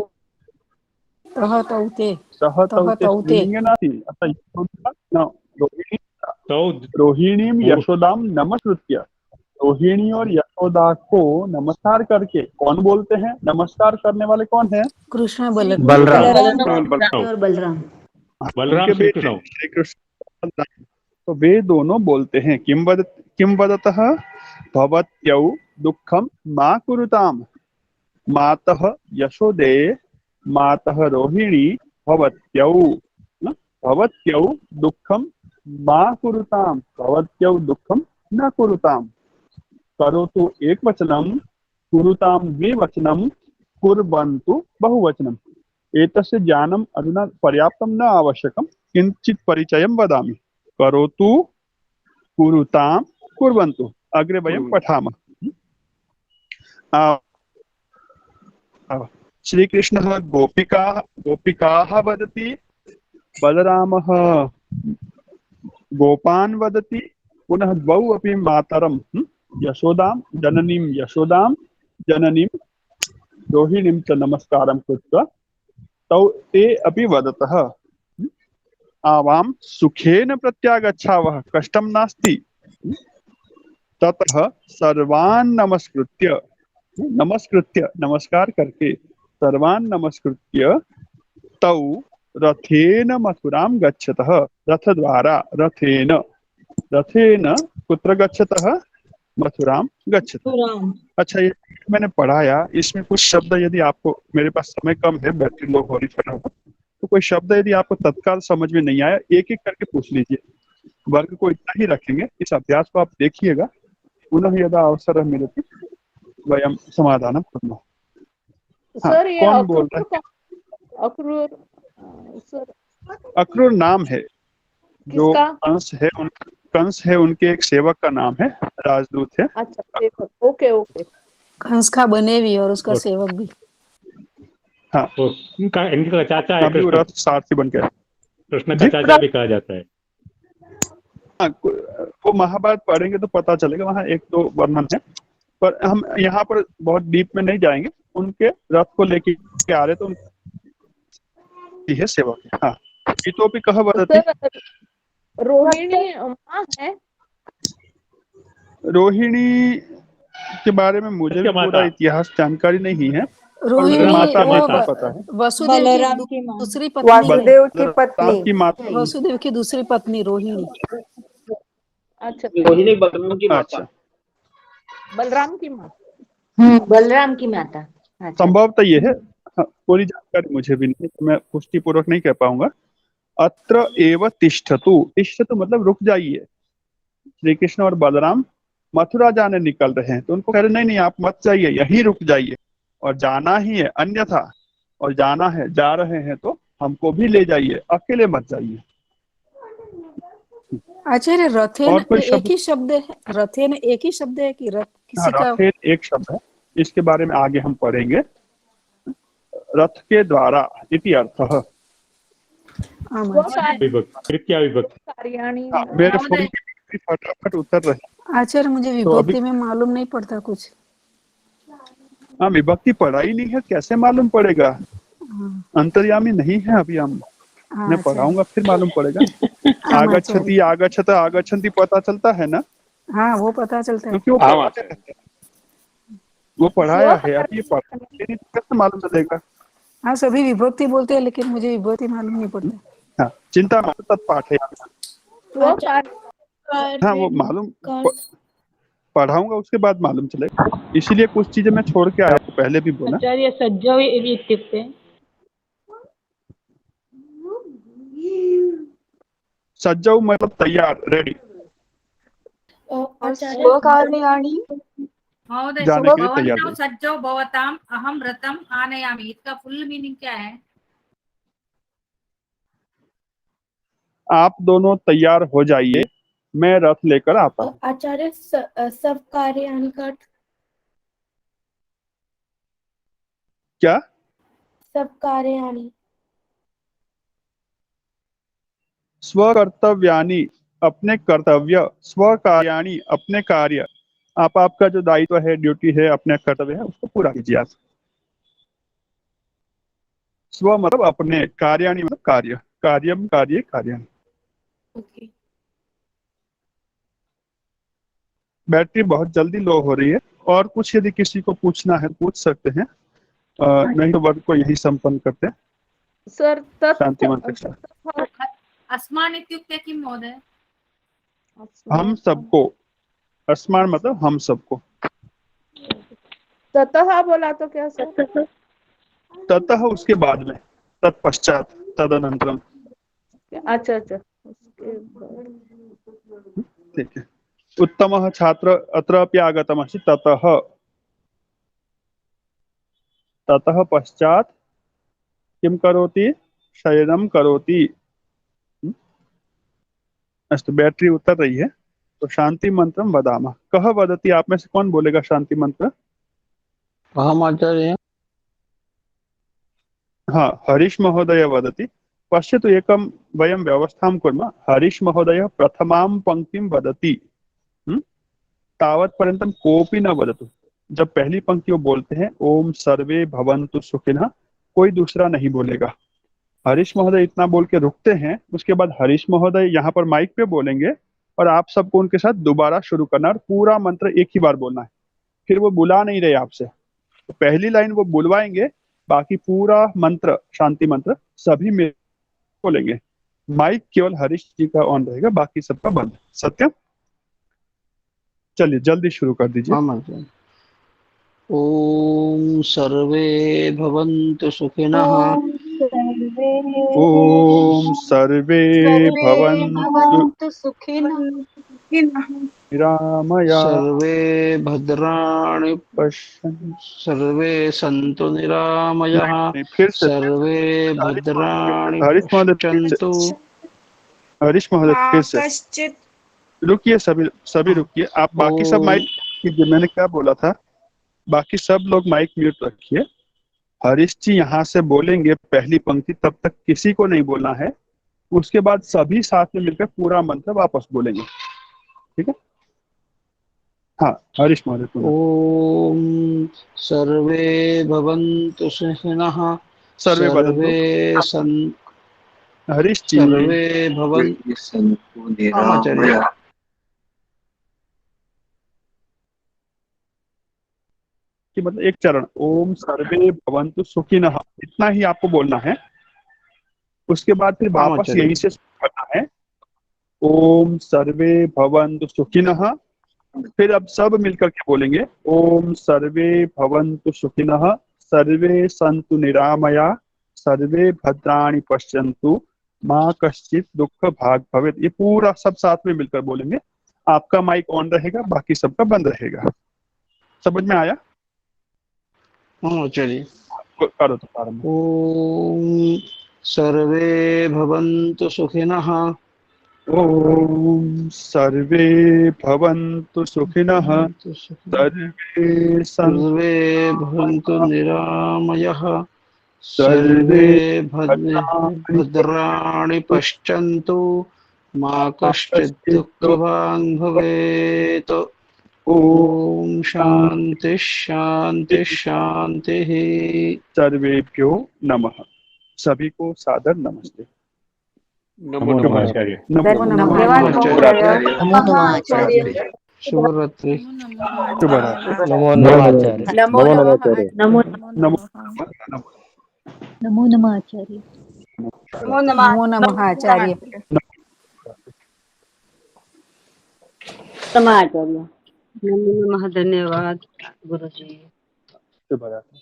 तह तौ ते सः तौ तह ते तौ ते स्त्रीलिङ्गे नास्ति, अतः यशोदा न, रोहिणी, तो रोहिणीं यशोदां नमस्कृत्य, रोहिणी और यशोदा को नमस्कार करके, कौन बोलते हैं, नमस्कार करने वाले कौन है, कृष्ण बलराम बलराम और बलराम। बलराम उनके श्री बेटे कृष्ण। श्री कृष्ण। तो वे दोनों बोलते हैं किं वदतः, भवत्यौ दुःखं मा कुरुताम्, मातः यशोदे मातः रोहिणी भवत्यौ, भवत्यौ दुःखं मा कुरुताम्, भवत्यौ दुःखं न कुरुताम्। करोतु एकवचनं, कुरुतां द्विवचनं, कुर्वन्तु बहुवचनम्। एतस्य ज्ञानम् अधुना पर्याप्तं न आवश्यकं, किञ्चित् परिचयं वदामि। करोतु, कुरुतां, कुर्वन्तु, अग्रे वयं पठामः। श्रीकृष्णः गोपिकाः वदति, बलरामः गोपान् वदति, पुनः द्वौ अपि मातरं, यशोदां जननीं रोहिणीं च नमस्कारं कृत्वा तौ ते अपि वदतः, आवां सुखेन प्रत्यागच्छावः, कष्टं नास्ति। ततः सर्वान् नमस्कृत्य, नमस्कार करके, सर्वान् नमस्कृत्य तौ रथेन मथुरां गच्छतः, रथ द्वारा, रथेन कुत्र गच्छतः, मथुरां गच्छतः। अच्छा, ये मैंने पढ़ाया, इसमें कुछ शब्द यदि आपको, मेरे पास समय कम है, बैटरी लो हो रही है, तो कोई शब्द यदि आपको तत्काल समझ में नहीं आया, एक एक करके पूछ लीजिए। वर्ग को इतना ही रखेंगे, इस अभ्यास को आप देखिएगा, पुनः यदा अवसरः मिलति वयं समाधानं कुर्मः। सर ये कौन बोल रहा है? अक्रूर सर, अक्रूर नाम है, जो किसका? कंस है उनके एक सेवक का नाम है, राजदूत है। अच्छा सेवक, ओके ओके। कंस का बनेवी और उसका सेवक भी। हाँ, इनका चाचा है, अभी वो रथ सारथी बन गया। कृष्ण का चाचा भी कहा जाता है। हाँ, वो महाभारत पढ़ेंगे तो पता चलेगा, वहाँ एक दो वर्णन है, पर हम यहाँ पर बहुत डीप में नहीं जाएंगे। उनके रथ को लेके आ रहे तो उनकी है सेवक। हाँ, इतोपि कह वदति, रोहिणी माँ है। रोहिणी के बारे में मुझे भी पूरा इतिहास जानकारी नहीं है, रोहिणी माता वो नहीं पता है। वसुदेव बलराम की की माँ। दूसरी पत्नी है। वासुदेव की राम पत्नी। की माता। वसुदेव की दूसरी पत्नी रोहिणी। अच्छा, रोहिणी बलराम की माता। अच्छा, बलराम की माँ। बलराम की माता। अच्छा। संभवतः ये है। हाँ, पूरी जानकारी मुझे भी नहीं, तो मैं पुष्टि पूर्वक नहीं कह पाऊंगा। अत्र एव तिष्ठतु, तिष्ठतु मतलब रुक जाइए। श्री कृष्ण और बलराम मथुरा जाने निकल रहे हैं, तो उनको कह रहे नहीं नहीं आप मत जाइए, यहीं रुक जाइए, और जाना ही है अन्यथा, और जाना है, जा रहे हैं तो हमको भी ले जाइए, अकेले मत जाइए। आचार्य रथेन और कोई एक शब्द? ही शब्द है? रथेन एक ही शब्द है कि रथ हाँ, किसी का? रथेन एक शब्द है, इसके बारे में आगे हम पढ़ेंगे। रथ के द्वारा इति अर्थः। विभक्ति, तृतीया विभक्ति। कार्याणि। हाँ, मेरे फोन की बैटरी फटाफट उतर रही। आचार्य मुझे तो अभी विभक्ति में मालूम नहीं पड़ता कुछ। हाँ, विभक्ति पढ़ा ही नहीं है, कैसे मालूम पड़ेगा? अंतर्यामी नहीं है अभी हम। हाँ, मैं पढ़ाऊंगा फिर मालूम पड़ेगा। आगच्छति आगच्छत आगच्छन्ति पता चलता है ना, हाँ वो पता चलता है। क्योंकि वो पढ़ाते रहते हैं। वो पढ़ाया है, अब ये पढ़ाते नहीं तो कैसे मालूम चलेगा? हाँ सभी विभक्ति बोलते हैं, लेकिन मुझे विभक्ति मालूम नहीं पड़ता। हाँ, चिंता मत, तत्पाठ है। हाँ, वो मालूम पढ़ाऊंगा उसके बाद मालूम चलेगा, इसीलिए कुछ चीजें मैं छोड़ के आया, पहले भी बोला। आचार्य सज्जव इत्युक्ते? सज्जव मतलब तैयार, रेडी, स्वकार्याणि महोदय जाने के लिए तैयार भवन्तौ रहिए। सज्जो भवताम अहम रथम आनयामि, इसका फुल मीनिंग क्या है? आप दोनों तैयार हो जाइए, मैं रथ लेकर आता हूँ। आचार्य सब कार्याणि का क्या? सब कार्याणि स्वकर्तव्यानि अपने कर्तव्य, स्वकार्याणि अपने कार्य, आप आपका जो दायित्व है, ड्यूटी है, अपने कर्तव्य है, उसको पूरा कीजिए आप। स्व मतलब अपने, कार्याणि मतलब कार्य, कार्यम कार्य कार्याणि। बैटरी बहुत जल्दी लो हो रही है, और कुछ यदि किसी को पूछना है पूछ सकते हैं, नहीं तो वर्ग को यही संपन्न करते हैं। सर शांति मंत्र के साथ। अस्मान् इत्युक्ते किं महोदय? हम सबको, अस्मान मतलब हम सबको। ततः बोला तो क्या सर? ततः उसके बाद में, तत्पश्चात, तदनंतरम। अच्छा अच्छा, उसके बाद। ठीक है। उत्तमः छात्र अत्रापि आगतमस्ति, ततः, ततः पश्चात किं करोति? शयनं करोति। अस्तु, बैटरी उतर रही है, तो शांति मंत्रम वदामः। कह वदति, आप में से कौन बोलेगा शांति मंत्र? अहम आचार्य। हाँ, हरीश महोदय वदति। पश्यतु, एकं वयं व्यवस्थां कुर्मः। हरीश महोदय प्रथमां पंक्तिं वदति, तावत् पर्यन्तं कोऽपि न वदतु। जब पहली पंक्ति वो बोलते हैं ओम सर्वे भवन्तु सुखिनः, कोई दूसरा नहीं बोलेगा। हरीश महोदय इतना बोल के रुकते हैं, उसके बाद हरीश महोदय यहाँ पर माइक पे बोलेंगे, और आप सबको उनके साथ दोबारा शुरू करना, और पूरा मंत्र एक ही बार बोलना है। फिर वो बुला नहीं रहे आपसे, तो पहली लाइन वो बुलवाएंगे, बाकी पूरा मंत्र, शांति मंत्र सभी में बोलेंगे। माइक केवल हरीश जी का ऑन रहेगा, बाकी सबका बंद। सत्यम, चलिए जल्दी शुरू कर दीजिए। ओम सर्वे भवन्तु सुखिनः। ओम सर्वे भवन्तु निरामया। सर्वे भद्राणि पश्यन्तु। सर्वे सन्तु निरामयः। फिर से सर्वे भद्राणि हरीश महोदय, पश्यन्तु। हरीश महोदय फिर से रुकिए, सभी रुकिए। आप बाकी सब माइक कीजिए। मैंने क्या बोला था, बाकी सब लोग माइक म्यूट रखिए। हरीश जी यहाँ से बोलेंगे पहली पंक्ति, तब तक किसी को नहीं बोलना है। उसके बाद सभी साथ में मिलकर पूरा मंत्र वापस बोलेंगे, ठीक है? हाँ, हरीश महोदय। ओम सर्वे भवन्तु सुखिनः। सर्वे हरीश जी, सर्वे भवन्तु निरामया। कि मतलब एक चरण, ओम सर्वे भवन्तु सुखिनः, इतना ही आपको बोलना है। उसके बाद फिर हाँ वापस आचार्य। यहीं से करना है, ओम सर्वे भवन्तु सुखिनः। फिर अब सब मिलकर के बोलेंगे, ओम सर्वे भवन्तु सुखिनः, सर्वे सन्तु निरामया, सर्वे भद्राणि पश्यन्तु, माँ कश्चित दुख भाग भवेत। ये पूरा सब साथ में मिलकर बोलेंगे। आपका माइक ऑन रहेगा, बाकी सबका बंद रहेगा। समझ में आया? हाँ आचार्य। करो तो प्रारंभ। ओम सर्वे भवन्तु सुखिनः। ओम सर्वे भवन्तु सुखिनः, सर्वे सन्तु सर्वे भवन्तु निरामयः, सर्वे सर्वे भद्राणि भद्राणि पश्यन्तु, मा कश्चित् कश्चित् दुःखभाग् भवेत्। ओम ओम शांति शांति शांतिः। सर्वेभ्यो नमः। सभी को सादर नमस्ते। नमो नमः आचार्य। नमो नमः आचार्य। नमो नमः आचार्य। शुभरात्रि। शुभरात्रि। नमो नमः आचार्य। नमो नमः आचार्य। नमो नमो नमः आचार्य। नमो नमः आचार्य। नमो नमः, धन्यवाद गुरुजी। शुभरात्रि।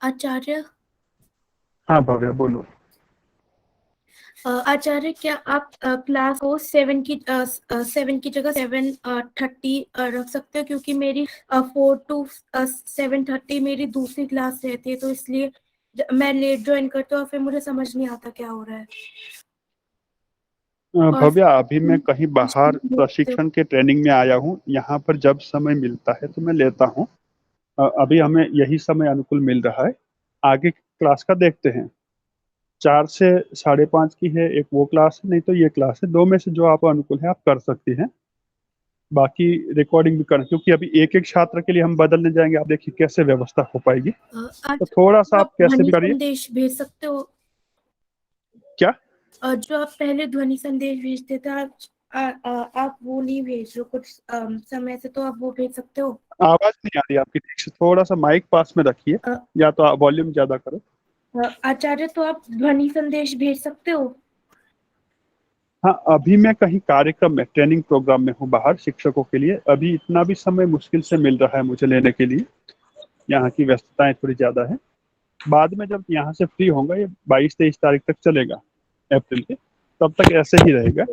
आचार्य, हाँ भव्य बोलो। आचार्य क्या आप क्लास को 7 की जगह 7:30 रख सकते हो, क्योंकि मेरी 4 to 7:30 मेरी दूसरी क्लास रहती है, तो इसलिए मैं लेट ज्वाइन करती हूँ और फिर मुझे समझ नहीं आता क्या हो रहा है। भव्य, अभी मैं कहीं बाहर प्रशिक्षण के ट्रेनिंग में आया हूँ। यहाँ पर जब समय मिलता है तो मैं लेता हूँ। अभी हमें यही समय अनुकूल मिल रहा है। आगे क्लास का देखते हैं। 4 से 5:30 की है, एक वो क्लास है, नहीं तो ये क्लास है। 2 में से जो आप अनुकूल है आप कर सकती हैं। बाकी रिकॉर्डिंग भी करना, क्योंकि अभी एक एक छात्र के लिए हम बदलने जाएंगे। आप देखिए कैसे व्यवस्था हो पाएगी। तो थोड़ा सा आप कैसे भी करिए। संदेश भेज सकते हो क्या? जो आप पहले ध्वनि संदेश भेजते थे, आप वो नहीं भेज रहे हो कुछ समय से, तो आप वो भेज सकते हो। आवाज नहीं आ रही आपकी ठीक से, थोड़ा सा माइक पास में रखिए या तो वॉल्यूम ज्यादा करो। आचार्य, तो आप ध्वनि संदेश भेज सकते हो? हाँ, अभी मैं कहीं कार्यक्रम में, ट्रेनिंग प्रोग्राम में हूँ बाहर शिक्षकों के लिए। अभी इतना भी समय मुश्किल से मिल रहा है मुझे लेने के लिए। यहाँ की व्यस्तताएं थोड़ी ज्यादा है। बाद में जब यहाँ से फ्री होगा, ये 22-23 तारीख तक चलेगा अप्रैल के, तब तक ऐसे ही रहेगा।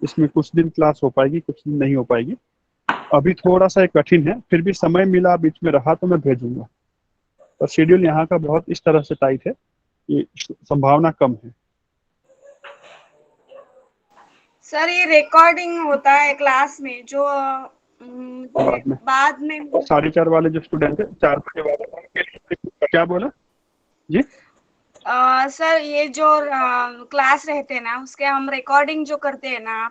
इसमें कुछ दिन क्लास हो पाएगी, कुछ दिन नहीं हो पाएगी। अभी थोड़ा सा कठिन है, फिर भी समय मिला, बीच में रहा तो मैं भेजूंगा। पर शेड्यूल यहाँ का बहुत इस तरह से टाइट है, ये संभावना कम है। सर, ये रिकॉर्डिंग होता है क्लास में जो बाद में 4:30 वाले जो स्टूडेंट है, 4 बजे वाले, उनके लिए क्या बोला जी? सर, ये जो क्लास रहते हैं ना, उसके हम रिकॉर्डिंग जो करते हैं ना,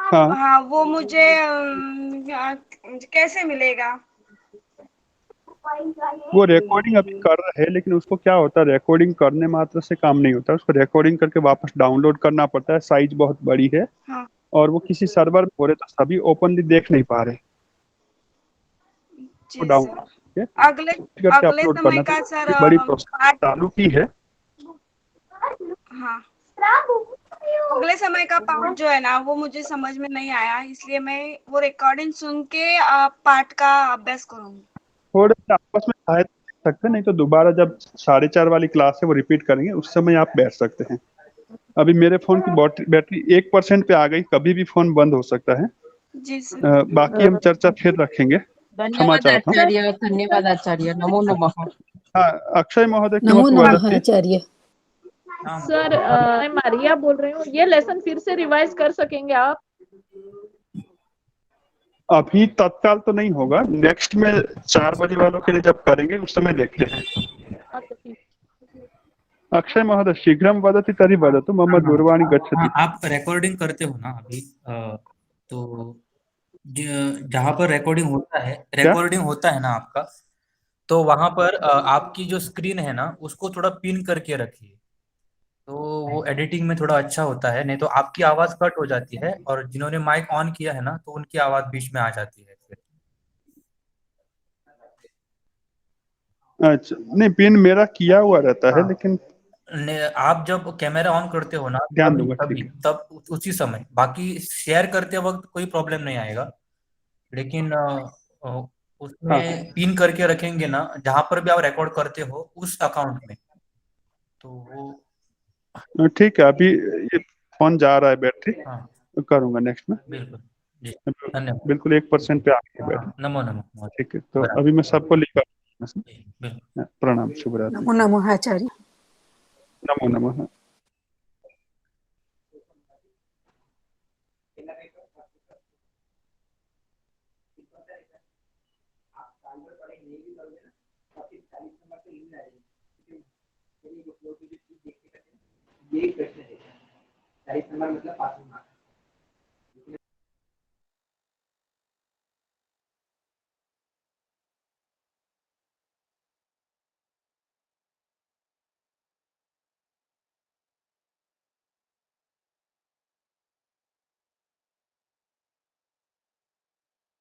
हाँ, वो मुझे कैसे मिलेगा? वो रिकॉर्डिंग अभी कर रहे हैं, लेकिन उसको क्या होता है, रिकॉर्डिंग करने मात्र से काम नहीं होता। उसको रिकॉर्डिंग करके वापस डाउनलोड करना पड़ता है। साइज बहुत बड़ी है। हाँ। और वो किसी सर्वर में हो रहे, तो सभी ओपनली देख नहीं पा रहे। अगले समय का सर बड़ी प्रोसेस चालू की है। हाँ, अगले समय का पार्ट जो है ना, वो मुझे समझ में नहीं आया, इसलिए मैं वो रिकॉर्डिंग सुन के पार्ट का अभ्यास करूंगी। थोड़े से आपस में शायद सकते, नहीं तो दोबारा जब 4:30 वाली क्लास है वो रिपीट करेंगे, उस समय आप बैठ सकते हैं। अभी मेरे फोन की बैटरी 1% पे आ गई, कभी भी फोन बंद हो सकता है। जी सर। बाकी हम चर्चा फिर रखेंगे। क्षमा चाहता हूँ। धन्यवाद आचार्य। नमो नमः। हाँ, अक्षय महोदय नमो नमः आचार्य। सर, मैं मारिया बोल रही हूँ। ये लेसन फिर से रिवाइज कर सकेंगे आप? अभी तत्काल तो नहीं होगा, नेक्स्ट में 4 बजे वालों के लिए जब करेंगे उस समय देखते हैं। अक्षय महोदय, शीघ्रं वदति तर्हि वदतु, मम दूरवाणी गच्छति। आप रिकॉर्डिंग करते हो ना अभी, तो जहाँ पर रिकॉर्डिंग होता है ना आपका, तो वहां पर आपकी जो स्क्रीन है ना, उसको थोड़ा पिन करके रखिए। तो वो एडिटिंग में थोड़ा अच्छा होता है, नहीं तो आपकी आवाज कट हो जाती है और जिन्होंने माइक ऑन किया है ना तो उनकी आवाज बीच में आ जाती है फिर। अच्छा, नहीं पिन मेरा किया हुआ रहता है हाँ। लेकिन आप जब कैमरा ऑन करते हो ना ध्यान तभी दूंगा, तभी ठीक है। तब उसी समय, बाकी शेयर करते वक्त कोई प्रॉब्लम नहीं आएगा, लेकिन हाँ उसमें पिन करके रखेंगे ना जहां पर भी आप रिकॉर्ड करते हो उस अकाउंट में, तो वो ठीक है। अभी ये फोन जा रहा है बैटरी, हाँ तो करूंगा नेक्स्ट में। बिल्कुल जी, धन्यवाद। बिल्कुल 1% पे आ गई बैटरी। हाँ, नमो नमो। ठीक है, तो बराबर। अभी मैं सबको लिखा। बिल्कुल। प्रणाम, शुभ रात्रि। नमो नमः आचार्य। नमो नमः। ये प्रश्न है 40 नंबर मतलब